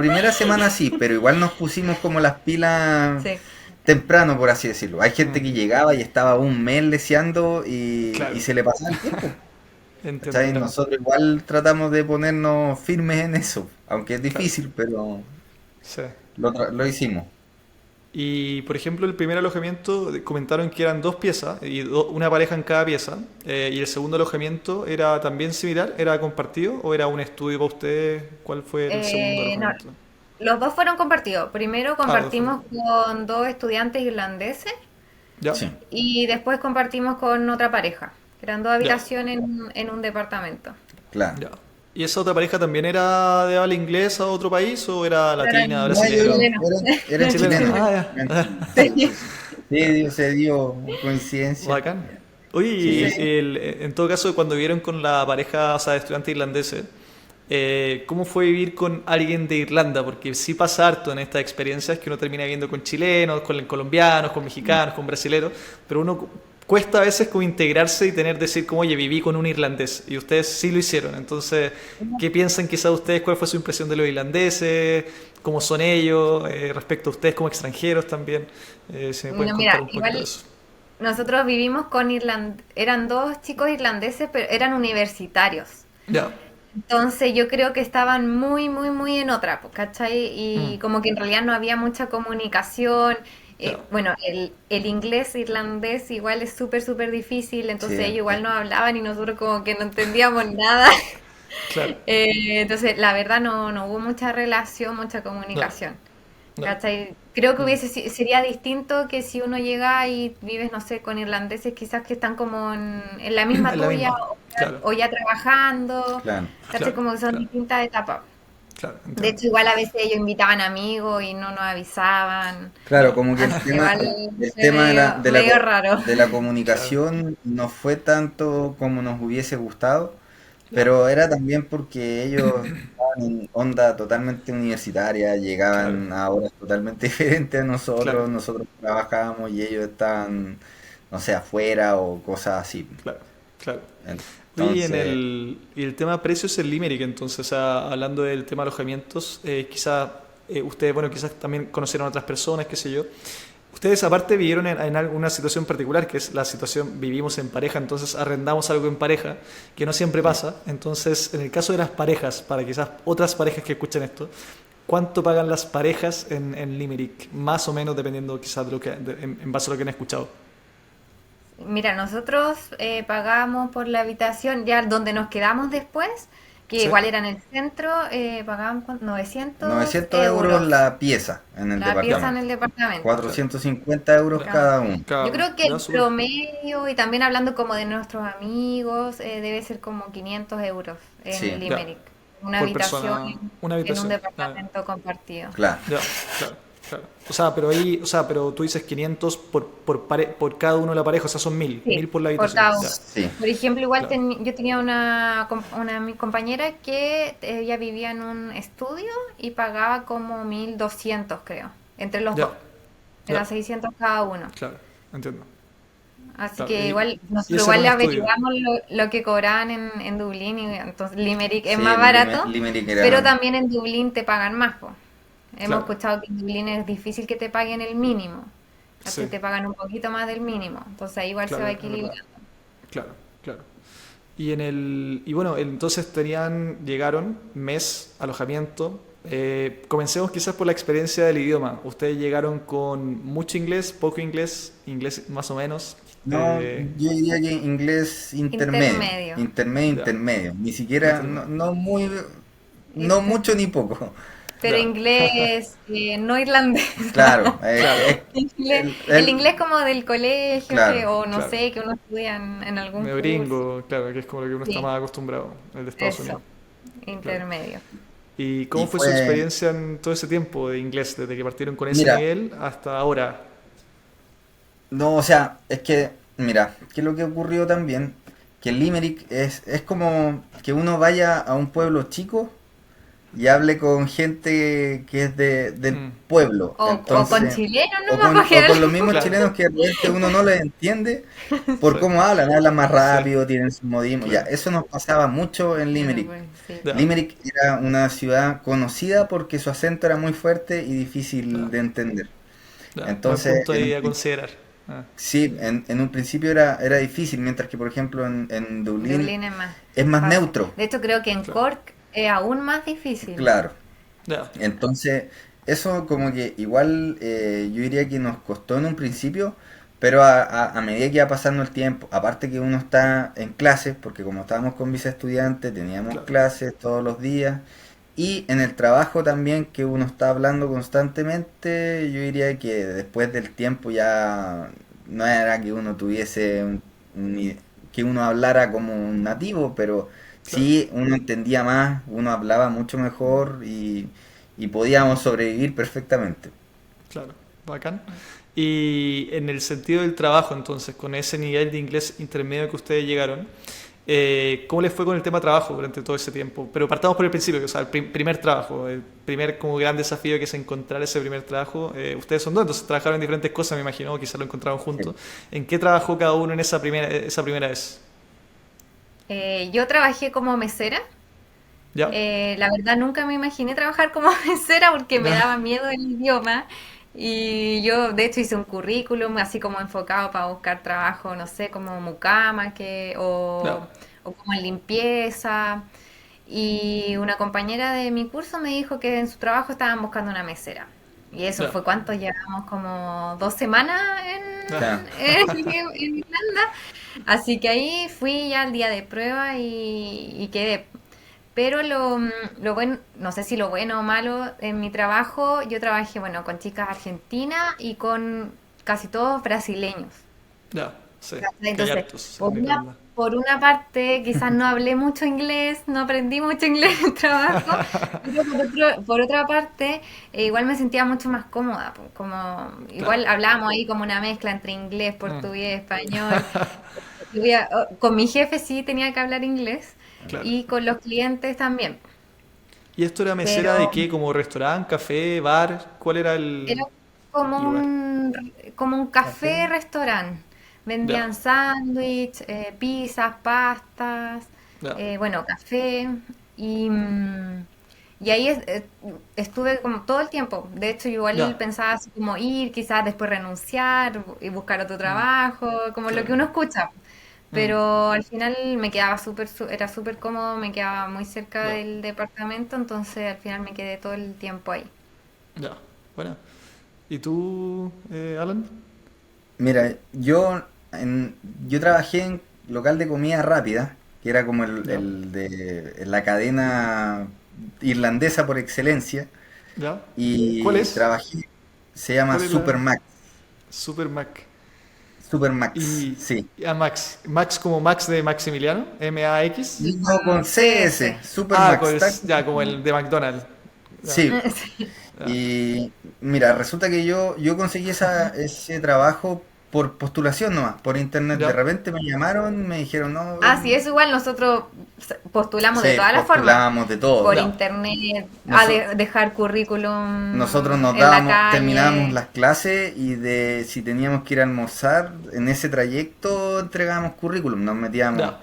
Speaker 2: primera semana sí, pero igual nos pusimos como las pilas
Speaker 3: sí.
Speaker 2: temprano, por así decirlo. Hay gente
Speaker 1: mm,
Speaker 2: que llegaba y estaba un mes leseando y
Speaker 1: claro,
Speaker 2: se le pasaba el tiempo.
Speaker 1: entiendo.
Speaker 2: ¿Cachai? Nosotros igual tratamos de ponernos firmes en eso, aunque es
Speaker 1: Claro,
Speaker 2: difícil, pero
Speaker 1: sí.
Speaker 2: lo hicimos.
Speaker 1: Y por ejemplo, el primer alojamiento comentaron que eran dos piezas y una pareja en cada pieza. Y el segundo alojamiento era también similar, era compartido o era un estudio para ustedes. ¿Cuál fue el segundo
Speaker 3: No,
Speaker 1: alojamiento?
Speaker 3: los dos fueron compartidos. Primero
Speaker 1: Ah, los dos fueron.
Speaker 3: compartimos con dos estudiantes irlandeses
Speaker 1: Ya,
Speaker 2: Sí.
Speaker 3: y después compartimos con otra pareja. Eran dos
Speaker 1: ya,
Speaker 3: habitaciones en un departamento.
Speaker 2: Claro.
Speaker 1: ya. ¿Y esa otra pareja también era de habla inglesa, de otro país, o era
Speaker 3: Pero eran
Speaker 1: latina,
Speaker 2: No, ellos
Speaker 1: brasilero?
Speaker 3: chilenos.
Speaker 2: eran
Speaker 1: Chileno.
Speaker 2: chilenos.
Speaker 1: Ah,
Speaker 2: Eran
Speaker 1: ya.
Speaker 2: chilenos. Sí, sí,
Speaker 3: Sí.
Speaker 2: sí. Sí, se dio coincidencia.
Speaker 1: Bacán. Oye,
Speaker 2: Sí,
Speaker 3: Sí.
Speaker 2: sí.
Speaker 1: y en todo caso, cuando vieron con la pareja, o sea, de estudiantes irlandeses, ¿cómo fue vivir con alguien de Irlanda? Porque sí pasa harto en estas experiencias que uno termina viviendo con chilenos, con colombianos, con mexicanos, con brasileros, pero uno cuesta a veces como integrarse y tener decir como, oye, viví con un irlandés, y ustedes sí lo hicieron. Entonces, ¿qué piensan quizás ustedes? ¿Cuál fue su impresión de los irlandeses? ¿Cómo son ellos? Respecto a ustedes como extranjeros también. Si me pueden
Speaker 3: No,
Speaker 1: contar
Speaker 3: mira,
Speaker 1: un poquito de
Speaker 3: igual
Speaker 1: eso.
Speaker 3: nosotros vivimos con eran dos chicos irlandeses, pero eran universitarios.
Speaker 1: Ya.
Speaker 3: Entonces yo creo que estaban muy, muy, muy en otra, pues, ¿cachai?
Speaker 1: Mm,
Speaker 3: Y como que en realidad no había mucha comunicación.
Speaker 1: ya.
Speaker 3: Bueno, el inglés irlandés igual es súper, súper difícil, entonces
Speaker 2: Sí,
Speaker 3: ellos igual no hablaban y nosotros como que no entendíamos nada.
Speaker 1: Claro.
Speaker 3: Entonces la verdad no hubo mucha relación, mucha
Speaker 1: No,
Speaker 3: comunicación.
Speaker 1: no.
Speaker 3: ¿Cachai? Creo que
Speaker 1: Mm.
Speaker 3: sería distinto que si uno llega y vives, no sé, con irlandeses quizás que están como en la misma
Speaker 1: Es la
Speaker 3: tuya
Speaker 1: misma. Claro,
Speaker 3: o ya trabajando,
Speaker 2: claro.
Speaker 3: ¿cachai?
Speaker 1: claro,
Speaker 3: Como que son
Speaker 1: claro,
Speaker 3: distintas etapas.
Speaker 1: claro,
Speaker 3: De
Speaker 1: entiendo.
Speaker 3: hecho, igual a veces ellos invitaban amigos y no nos avisaban,
Speaker 2: Claro,
Speaker 1: Ya,
Speaker 2: como que
Speaker 3: así que igual
Speaker 2: el
Speaker 3: fue
Speaker 2: tema
Speaker 3: medio raro.
Speaker 2: de la
Speaker 1: claro,
Speaker 2: comunicación no fue tanto como nos hubiese gustado,
Speaker 1: ya,
Speaker 2: pero era también porque ellos estaban en onda totalmente universitaria,
Speaker 1: Claro,
Speaker 2: llegaban a horas totalmente diferentes a
Speaker 1: claro,
Speaker 2: nosotros, nosotros trabajábamos y ellos estaban, no sé, afuera o cosas así.
Speaker 1: claro, claro. Oye,
Speaker 2: Entonces,
Speaker 1: y el tema precios en Limerick, entonces, o sea, hablando del tema alojamientos, quizás ustedes, bueno, quizás también conocieron a otras personas, qué sé yo. Ustedes aparte vivieron en alguna situación particular, que es la situación, vivimos en pareja, entonces arrendamos algo en pareja, que no siempre
Speaker 2: sí.
Speaker 1: pasa. Entonces, en el caso de las parejas, para quizás otras parejas que escuchen esto, ¿cuánto pagan las parejas en Limerick? Más o menos dependiendo quizás de lo que, en base a lo que han escuchado.
Speaker 3: Mira, nosotros pagamos por la habitación, ya donde nos quedamos después, que
Speaker 1: ¿Sí?
Speaker 3: igual era en el centro, pagábamos 900
Speaker 2: 900 euros
Speaker 3: euros
Speaker 2: la pieza en el
Speaker 3: la pieza en
Speaker 2: departamento,
Speaker 3: el departamento.
Speaker 1: Claro.
Speaker 2: 450 euros
Speaker 1: Ya.
Speaker 3: Cada-
Speaker 2: cada uno.
Speaker 3: Yo
Speaker 1: Cada uno.
Speaker 3: creo que
Speaker 1: Ya,
Speaker 3: el
Speaker 1: súper.
Speaker 3: promedio, y también hablando como de nuestros amigos, debe ser como 500 euros en
Speaker 2: Sí,
Speaker 1: Ya.
Speaker 3: Limerick. Una
Speaker 1: Por
Speaker 3: habitación
Speaker 1: persona, una
Speaker 3: en un
Speaker 1: habitación. Ah,
Speaker 3: departamento compartido.
Speaker 2: claro.
Speaker 1: ya, claro, claro. O sea, pero ahí, o sea, pero tú dices 500 por cada uno de la pareja, o sea, son 1000,
Speaker 3: Sí,
Speaker 1: 1000 por la
Speaker 3: por
Speaker 1: habitación.
Speaker 3: cada uno.
Speaker 1: Ya,
Speaker 2: Sí,
Speaker 3: Por ejemplo, igual
Speaker 1: claro.
Speaker 3: yo tenía mi compañera que ella vivía en un estudio y pagaba como 1200 creo, entre los dos.
Speaker 1: Ya,
Speaker 3: Era
Speaker 1: ya,
Speaker 3: 600 cada uno.
Speaker 1: claro, entiendo.
Speaker 3: Así
Speaker 1: Claro.
Speaker 3: que igual,
Speaker 1: Y
Speaker 3: nosotros
Speaker 1: ese era
Speaker 3: igual
Speaker 1: un
Speaker 3: le
Speaker 1: estudio.
Speaker 3: averiguamos lo que cobraban en Dublín y entonces Limerick es
Speaker 2: sí,
Speaker 3: más barato,
Speaker 2: Limerick
Speaker 3: pero
Speaker 2: era,
Speaker 3: también en Dublín te pagan más, po. Hemos
Speaker 1: Claro,
Speaker 3: escuchado que en Dublín es difícil que te paguen el mínimo. ¿Cachai?
Speaker 1: sí,
Speaker 3: Te pagan un poquito más del mínimo. Entonces ahí igual se va
Speaker 1: claro, es verdad.
Speaker 3: equilibrando.
Speaker 1: Claro, claro. Y bueno, entonces llegaron mes, alojamiento. Comencemos quizás por la experiencia del idioma. Ustedes llegaron con mucho inglés, poco inglés, inglés más o menos.
Speaker 2: no,
Speaker 1: Eh,
Speaker 2: yo diría que inglés intermedio,
Speaker 3: Intermedio.
Speaker 2: intermedio,
Speaker 1: ya,
Speaker 2: intermedio, ni siquiera,
Speaker 1: intermedio.
Speaker 2: no, no muy, no
Speaker 3: Inter-
Speaker 2: mucho ni poco.
Speaker 3: pero
Speaker 1: Ya,
Speaker 3: inglés no irlandés.
Speaker 2: Claro,
Speaker 1: claro,
Speaker 3: El inglés como del colegio,
Speaker 2: claro,
Speaker 3: o no
Speaker 1: claro.
Speaker 3: sé, que uno estudia en algún
Speaker 1: Medio
Speaker 3: curso.
Speaker 1: gringo, claro, que es como lo que uno está
Speaker 3: Sí,
Speaker 1: más acostumbrado, el de Estados Unidos.
Speaker 3: eso,
Speaker 1: Claro.
Speaker 3: intermedio.
Speaker 1: ¿Y
Speaker 2: y
Speaker 1: cómo fue su
Speaker 2: fue,
Speaker 1: experiencia en todo ese tiempo de inglés, desde que partieron con ese
Speaker 2: mira,
Speaker 1: nivel hasta ahora?
Speaker 2: no, o sea, es que, mira, que lo que ocurrió también, que Limerick es como que uno vaya a un pueblo chico y hable con gente que es del
Speaker 1: Mm,
Speaker 2: pueblo.
Speaker 3: O con
Speaker 2: Entonces,
Speaker 3: chilenos nomás
Speaker 2: o
Speaker 3: porque
Speaker 2: con los mismos
Speaker 1: claro,
Speaker 2: chilenos que de repente uno no les entiende por
Speaker 1: sí,
Speaker 2: cómo hablan, hablan más
Speaker 1: sí,
Speaker 2: rápido, tienen sus modismos. Ya,
Speaker 1: claro.
Speaker 2: eso nos pasaba mucho en
Speaker 3: Claro,
Speaker 2: Limerick.
Speaker 3: pues, sí.
Speaker 1: Ya,
Speaker 2: Limerick era una ciudad conocida porque su acento era muy fuerte y difícil
Speaker 1: ya,
Speaker 2: de entender.
Speaker 1: ya. Buen
Speaker 2: Entonces,
Speaker 1: punto ahí a considerar. Ah,
Speaker 2: sí, en un principio era difícil, mientras que, por ejemplo, en Dublín
Speaker 3: Dublín es más
Speaker 2: es más
Speaker 3: fácil.
Speaker 2: neutro.
Speaker 3: De hecho, creo que en
Speaker 1: claro.
Speaker 3: Cork es aún más difícil.
Speaker 2: Claro.
Speaker 1: Ya,
Speaker 2: Entonces, eso como que igual yo diría que nos costó en un principio, pero a medida que iba pasando el tiempo, aparte que uno está en clases, porque como estábamos con visa estudiante, teníamos
Speaker 1: claro,
Speaker 2: clases todos los días, y en el trabajo también, que uno está hablando constantemente, yo diría que después del tiempo ya no era que uno tuviese que uno hablara como un nativo, pero
Speaker 1: claro,
Speaker 2: sí uno entendía más, uno hablaba mucho mejor y podíamos sobrevivir perfectamente.
Speaker 1: claro. Bacán. Y en el sentido del trabajo, entonces, con ese nivel de inglés intermedio que ustedes llegaron, ¿cómo les fue con el tema trabajo durante todo ese tiempo? Pero partamos por el principio, o sea, el primer trabajo, el primer como gran desafío que es encontrar ese primer trabajo. Ustedes son dos, entonces trabajaron en diferentes cosas, me imagino, o quizás lo encontraron juntos. ¿En qué trabajó cada uno en esa primera vez?
Speaker 3: Yo trabajé como mesera.
Speaker 1: ¿Ya?
Speaker 3: La verdad nunca me imaginé trabajar como mesera porque me daba miedo el idioma. Y yo de hecho hice un currículum así como enfocado para buscar trabajo, no sé, como mucama
Speaker 1: Ya,
Speaker 3: o como en limpieza. Y una compañera de mi curso me dijo que en su trabajo estaban buscando una mesera. Y eso
Speaker 1: ya,
Speaker 3: fue cuánto llevamos, como 2 semanas
Speaker 1: ya,
Speaker 2: Ya.
Speaker 3: en Irlanda. Así que ahí fui ya al día de prueba y quedé. Pero lo bueno, no sé si lo bueno o malo, en mi trabajo, yo trabajé, bueno, con chicas argentinas y con casi todos brasileños.
Speaker 1: ya, sí, que hay
Speaker 3: Entonces,
Speaker 1: hartos en Irlanda.
Speaker 3: por una parte, quizás no hablé mucho inglés, no aprendí mucho inglés en el trabajo, pero por otra parte, igual me sentía mucho más cómoda, como
Speaker 1: Claro,
Speaker 3: igual hablábamos ahí como una mezcla entre inglés,
Speaker 1: mm,
Speaker 3: portugués, español. Con mi jefe sí tenía que hablar inglés
Speaker 1: claro.
Speaker 3: y con los clientes también.
Speaker 1: ¿Y esto era mesera de
Speaker 3: Pero
Speaker 1: qué? ¿Como restaurante, café, bar? ¿Cuál era
Speaker 3: era
Speaker 1: el
Speaker 3: como
Speaker 1: lugar?
Speaker 3: como un
Speaker 2: Café.
Speaker 3: café-restaurante.
Speaker 1: Ya,
Speaker 3: Vendían sándwich, pizzas, pastas,
Speaker 1: ya,
Speaker 3: bueno, café. Y, y ahí estuve como todo el tiempo. De hecho, yo igual
Speaker 1: ya.
Speaker 3: pensaba así como ir, quizás después renunciar y buscar otro
Speaker 1: Mm,
Speaker 3: trabajo, como lo que
Speaker 1: claro.
Speaker 3: uno escucha.
Speaker 1: Mm,
Speaker 3: Pero al final me quedaba era súper cómodo, me quedaba muy cerca
Speaker 1: ya,
Speaker 3: del departamento, entonces al final me quedé todo el tiempo ahí.
Speaker 1: ya. Bueno. ¿Y tú, Alan?
Speaker 2: Mira, yo trabajé en local de comida rápida, que era como
Speaker 1: Ya,
Speaker 2: el de la cadena irlandesa por excelencia,
Speaker 1: ya. ¿Cuál
Speaker 2: y
Speaker 1: es?
Speaker 2: trabajé, se llama
Speaker 1: ¿Cuál es la
Speaker 2: Supermax,
Speaker 1: Super Mac?
Speaker 2: Supermax,
Speaker 1: Y
Speaker 2: sí.
Speaker 1: a Max. Max como Max de Maximiliano, M-A-X.
Speaker 2: No con CS,
Speaker 3: CS.
Speaker 1: Ah,
Speaker 2: Supermax,
Speaker 1: ya como el de McDonald's. Ya,
Speaker 2: sí.
Speaker 3: Sí.
Speaker 1: ya.
Speaker 2: Y mira, resulta que yo conseguí ese trabajo por postulación nomás, por internet. De
Speaker 1: Ya.
Speaker 2: repente me llamaron, me dijeron, no,
Speaker 3: Ah, sí, eso igual nosotros postulamos de
Speaker 2: sí,
Speaker 3: todas las formas.
Speaker 2: postulábamos de todo.
Speaker 3: Por
Speaker 1: Ya.
Speaker 3: internet,
Speaker 2: Noso-
Speaker 3: dejar currículum
Speaker 2: Nosotros nos
Speaker 3: en la
Speaker 2: dábamos, terminábamos
Speaker 3: calle.
Speaker 2: las clases y de si teníamos que ir a almorzar, en ese trayecto entregábamos currículum, nos metíamos
Speaker 1: Ya.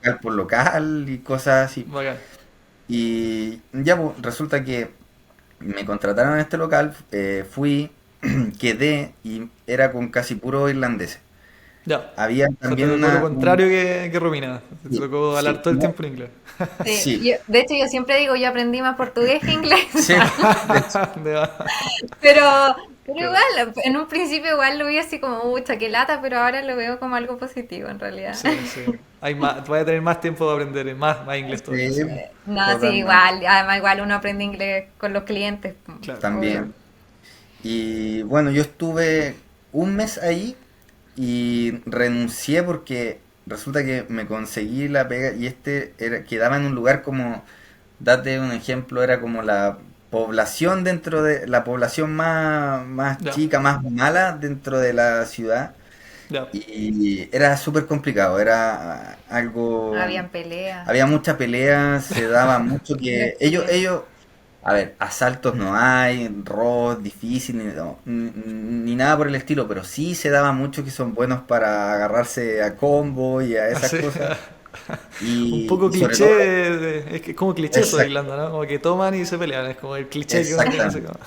Speaker 2: local por local y cosas así.
Speaker 1: Bacán.
Speaker 2: Y ya pues, resulta que me contrataron en este local, fui, quedé y era con casi puro irlandés.
Speaker 1: Ya.
Speaker 2: Había
Speaker 1: O sea, te
Speaker 2: también
Speaker 1: tocó lo contrario que Romina. Te
Speaker 2: sí,
Speaker 1: tocó hablar
Speaker 2: sí,
Speaker 1: todo el tiempo en inglés.
Speaker 3: Sí,
Speaker 2: sí,
Speaker 3: de hecho, yo siempre digo, yo aprendí más portugués que inglés.
Speaker 2: sí, de hecho,
Speaker 1: De-
Speaker 3: Pero, pero
Speaker 1: claro.
Speaker 3: igual, en un principio igual lo vi así como, mucha que lata, pero ahora lo veo como algo positivo en realidad.
Speaker 1: Sí, sí. Hay más, voy a tener más tiempo de aprender, más inglés todavía,
Speaker 2: sí,
Speaker 1: sí.
Speaker 3: No, sí,
Speaker 2: totalmente,
Speaker 3: igual, además igual uno aprende inglés con los clientes,
Speaker 1: Claro,
Speaker 3: obvio.
Speaker 1: claro.
Speaker 2: también. Y bueno, yo estuve un mes ahí y renuncié porque resulta que me conseguí la pega y quedaba en un lugar como, date un ejemplo, era como la población dentro de la población más
Speaker 1: Ya,
Speaker 2: chica, más mala dentro de la ciudad.
Speaker 1: ya.
Speaker 2: Y era súper complicado, era algo,
Speaker 3: Habían peleas.
Speaker 2: había mucha pelea, se daba mucho que
Speaker 3: Sí.
Speaker 2: a ver, asaltos no hay, robos difíciles, ni nada por el estilo, pero sí se daba mucho que son buenos para agarrarse a combo y a esas
Speaker 1: Así.
Speaker 2: cosas.
Speaker 1: Un
Speaker 2: Y,
Speaker 1: poco
Speaker 2: y sobre
Speaker 1: cliché,
Speaker 2: todo,
Speaker 1: es que es como cliché eso de
Speaker 2: exact-
Speaker 1: Irlanda, ¿no? Como que toman y se pelean, es como el cliché que uno tiene así
Speaker 2: exactamente.
Speaker 1: como.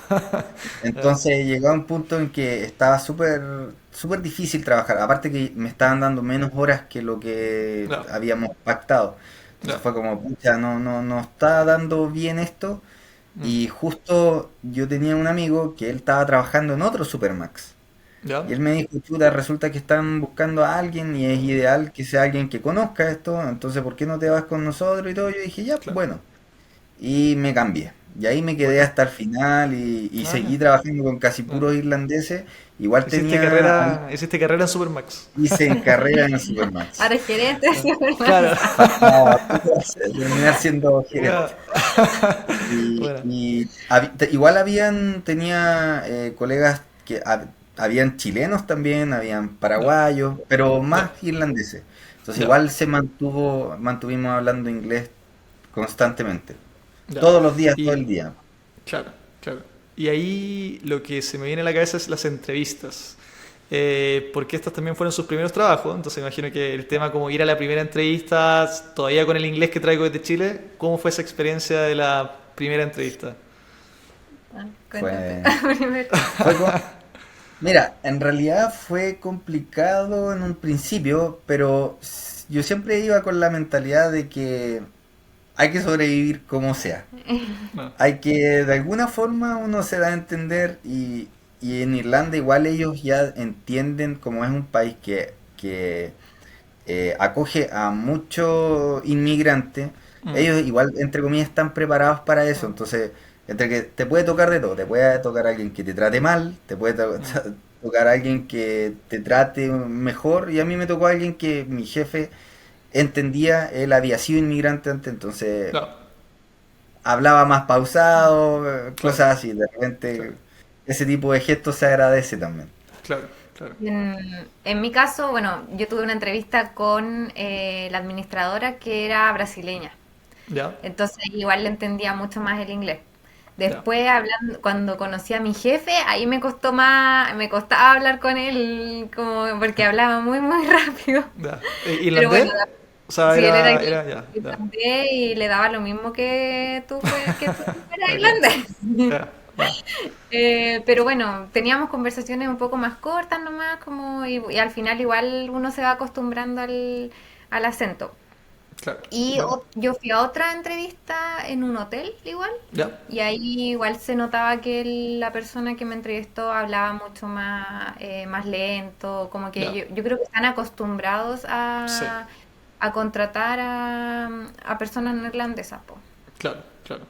Speaker 1: Ya,
Speaker 2: Entonces llegó a un punto en que estaba súper difícil trabajar. Aparte que me estaban dando menos horas que lo que
Speaker 1: ya,
Speaker 2: habíamos pactado. Entonces
Speaker 1: ya.
Speaker 2: fue como, pucha, no está dando bien esto.
Speaker 1: Mm,
Speaker 2: Y justo yo tenía un amigo que él estaba trabajando en otro Supermax.
Speaker 1: ya,
Speaker 2: Y él me dijo, chuta, resulta que están buscando a alguien y es ideal que sea alguien que conozca esto. Entonces, ¿por qué no te vas con nosotros? Y todo. Yo dije, ya, pues
Speaker 1: claro.
Speaker 2: bueno. Y me cambié. Y ahí me quedé
Speaker 1: Buena.
Speaker 2: hasta el final y
Speaker 1: Ah,
Speaker 2: seguí trabajando con casi
Speaker 1: ya.
Speaker 2: puros irlandeses. Igual tenía,
Speaker 1: Hiciste carrera en Supermax.
Speaker 2: hice en carrera en Supermax.
Speaker 3: Ahora es gerente de
Speaker 1: Ah, claro.
Speaker 3: Supermax.
Speaker 2: Faltaba terminar siendo gerente.
Speaker 1: Ya.
Speaker 2: Y,
Speaker 1: Bueno,
Speaker 2: igual tenía colegas que habían chilenos también, habían
Speaker 1: ya,
Speaker 2: paraguayos, pero
Speaker 1: ya,
Speaker 2: más irlandeses. Entonces
Speaker 1: ya,
Speaker 2: igual mantuvimos hablando inglés constantemente.
Speaker 1: ya.
Speaker 2: Todos los días, todo
Speaker 1: Y
Speaker 2: el día.
Speaker 1: claro, claro. Y ahí lo que se me viene a la cabeza es las entrevistas. Porque estas también fueron sus primeros trabajos, entonces me imagino que el tema como ir a la primera entrevista, todavía con el inglés que traigo desde Chile, ¿cómo fue esa experiencia de la primera entrevista?
Speaker 3: Ah, cuéntate.
Speaker 2: Fue,
Speaker 3: Primero.
Speaker 2: fue, co- Mira, en realidad fue complicado en un principio, pero yo siempre iba con la mentalidad de que hay que sobrevivir como sea.
Speaker 1: No,
Speaker 2: Hay que, de alguna forma, uno se da a entender y en Irlanda igual ellos ya entienden como es un país que acoge a muchos inmigrantes.
Speaker 1: mm,
Speaker 2: Ellos igual, entre comillas, están preparados para eso.
Speaker 1: no,
Speaker 2: Entonces, entre que te puede tocar de todo, te puede tocar alguien que te trate mal, te puede
Speaker 1: mm,
Speaker 2: tocar alguien que te trate mejor. Y a mí me tocó alguien que mi jefe entendía, él había sido inmigrante antes, entonces
Speaker 1: no,
Speaker 2: hablaba más pausado,
Speaker 1: claro,
Speaker 2: cosas así. De
Speaker 1: claro,
Speaker 2: repente, ese tipo de gestos se agradece también.
Speaker 1: claro, claro.
Speaker 3: En mi caso, bueno, yo tuve una entrevista con la administradora que era brasileña.
Speaker 1: Ya,
Speaker 3: Entonces igual le entendía mucho más el inglés.
Speaker 1: ya,
Speaker 3: Después, hablando, cuando conocí a mi jefe, ahí me costó más, me costaba hablar con él, como porque hablaba muy, muy rápido.
Speaker 1: ya.
Speaker 3: Pero bueno,
Speaker 1: ¿Irlandés? O sea,
Speaker 3: sí, él era
Speaker 1: ya, ya,
Speaker 3: irlandés y le daba lo mismo que tú fueras
Speaker 1: ok,
Speaker 3: irlandés.
Speaker 1: ya, ya,
Speaker 3: Pero bueno, teníamos conversaciones un poco más cortas nomás, como, y al final igual uno se va acostumbrando al acento.
Speaker 1: claro,
Speaker 3: Y
Speaker 1: bueno,
Speaker 3: yo fui a otra entrevista en un hotel igual,
Speaker 1: ya,
Speaker 3: y ahí igual se notaba que la persona que me entrevistó hablaba mucho más, más lento, como que
Speaker 1: ya,
Speaker 3: yo creo que están acostumbrados
Speaker 1: sí.
Speaker 3: a contratar a personas neerlandesas, po.
Speaker 1: Claro, claro.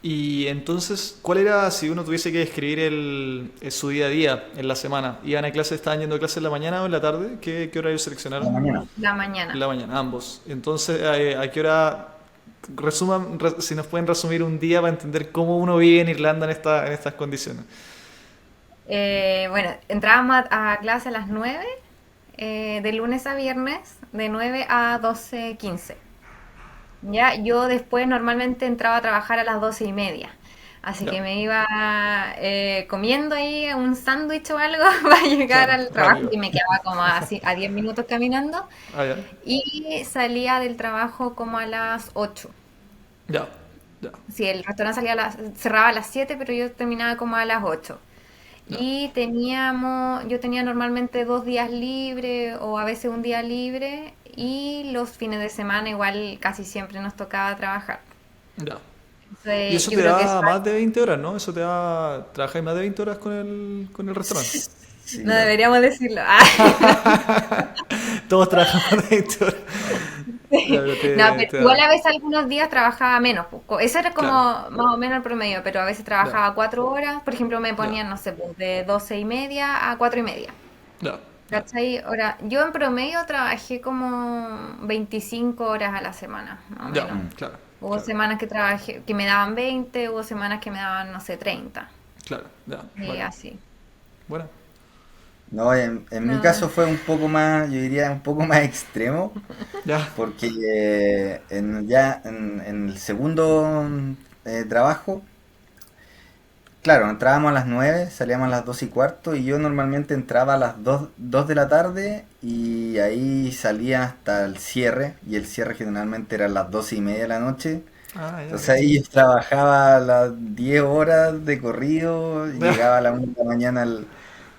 Speaker 1: Y entonces, ¿cuál era si uno tuviese que describir su día a día en la semana? ¿Iban a clase, estaban yendo a clase en la mañana o en la tarde? ¿Qué horario
Speaker 2: La
Speaker 1: seleccionaron?
Speaker 2: mañana.
Speaker 3: La
Speaker 1: En
Speaker 3: mañana.
Speaker 1: la mañana, ambos. Entonces, ¿a qué hora? Resuman, si nos pueden resumir un día para entender cómo uno vive en Irlanda en estas condiciones.
Speaker 3: Bueno, entrábamos a clase a las 9, de lunes a viernes, de 9 a 12:15. Ya, yo después normalmente entraba a trabajar a las 12:30. Así
Speaker 1: Ya,
Speaker 3: que me iba comiendo ahí un sándwich o algo para llegar
Speaker 1: claro,
Speaker 3: al trabajo,
Speaker 1: rápido.
Speaker 3: que me quedaba como a 10 minutos caminando.
Speaker 1: Ah, ya,
Speaker 3: Y salía del trabajo como a las 8.
Speaker 1: ya, ya,
Speaker 3: Sí, el restaurante cerraba a las 7, pero yo terminaba como a las 8.
Speaker 1: ya,
Speaker 3: Y yo tenía normalmente 2 días libres o a veces un día libre, y los fines de semana igual casi siempre nos tocaba trabajar.
Speaker 1: ya. Y
Speaker 3: Entonces,
Speaker 1: eso
Speaker 3: yo
Speaker 1: te
Speaker 3: creo que eso,
Speaker 1: da más de 20 horas, ¿no? Eso te da... ¿Trabajáis más de 20 horas con el restaurante?
Speaker 2: Sí,
Speaker 3: no
Speaker 2: claro.
Speaker 3: deberíamos decirlo.
Speaker 1: Todos trabajamos más de 20 horas. Ya, pero
Speaker 3: No, pero
Speaker 1: te
Speaker 3: igual
Speaker 1: da.
Speaker 3: a veces algunos días trabajaba menos, pues. Eso era como
Speaker 1: Claro,
Speaker 3: más o menos el promedio, pero a veces
Speaker 1: ya,
Speaker 3: trabajaba 4 horas. Por ejemplo, me
Speaker 1: ya,
Speaker 3: ponían, no sé, pues, de 12:30 a 4:30.
Speaker 1: ya, ya,
Speaker 3: ¿Cachai? Ahora, yo en promedio trabajé como 25 horas a la semana, más o
Speaker 1: ya,
Speaker 3: menos.
Speaker 2: Mm.
Speaker 1: claro,
Speaker 3: Hubo
Speaker 1: claro,
Speaker 3: semanas que trabajé, que me daban 20, hubo semanas que me daban, no sé, 30.
Speaker 1: claro, ya,
Speaker 3: Y
Speaker 1: bacán.
Speaker 3: así.
Speaker 1: Bueno,
Speaker 2: No, en mi
Speaker 3: No.
Speaker 2: caso fue un poco más, yo diría un poco más extremo,
Speaker 1: ya,
Speaker 2: porque ya en el segundo trabajo, claro, entrábamos a las 9, salíamos a las 2:15 y yo normalmente entraba a las 2 de la tarde y ahí salía hasta el cierre y el cierre generalmente era a las 12:30 de la noche.
Speaker 1: ya,
Speaker 2: Entonces
Speaker 1: cacho.
Speaker 2: ahí yo trabajaba las 10 horas de corrido,
Speaker 1: Ya,
Speaker 2: llegaba a la 1 de la mañana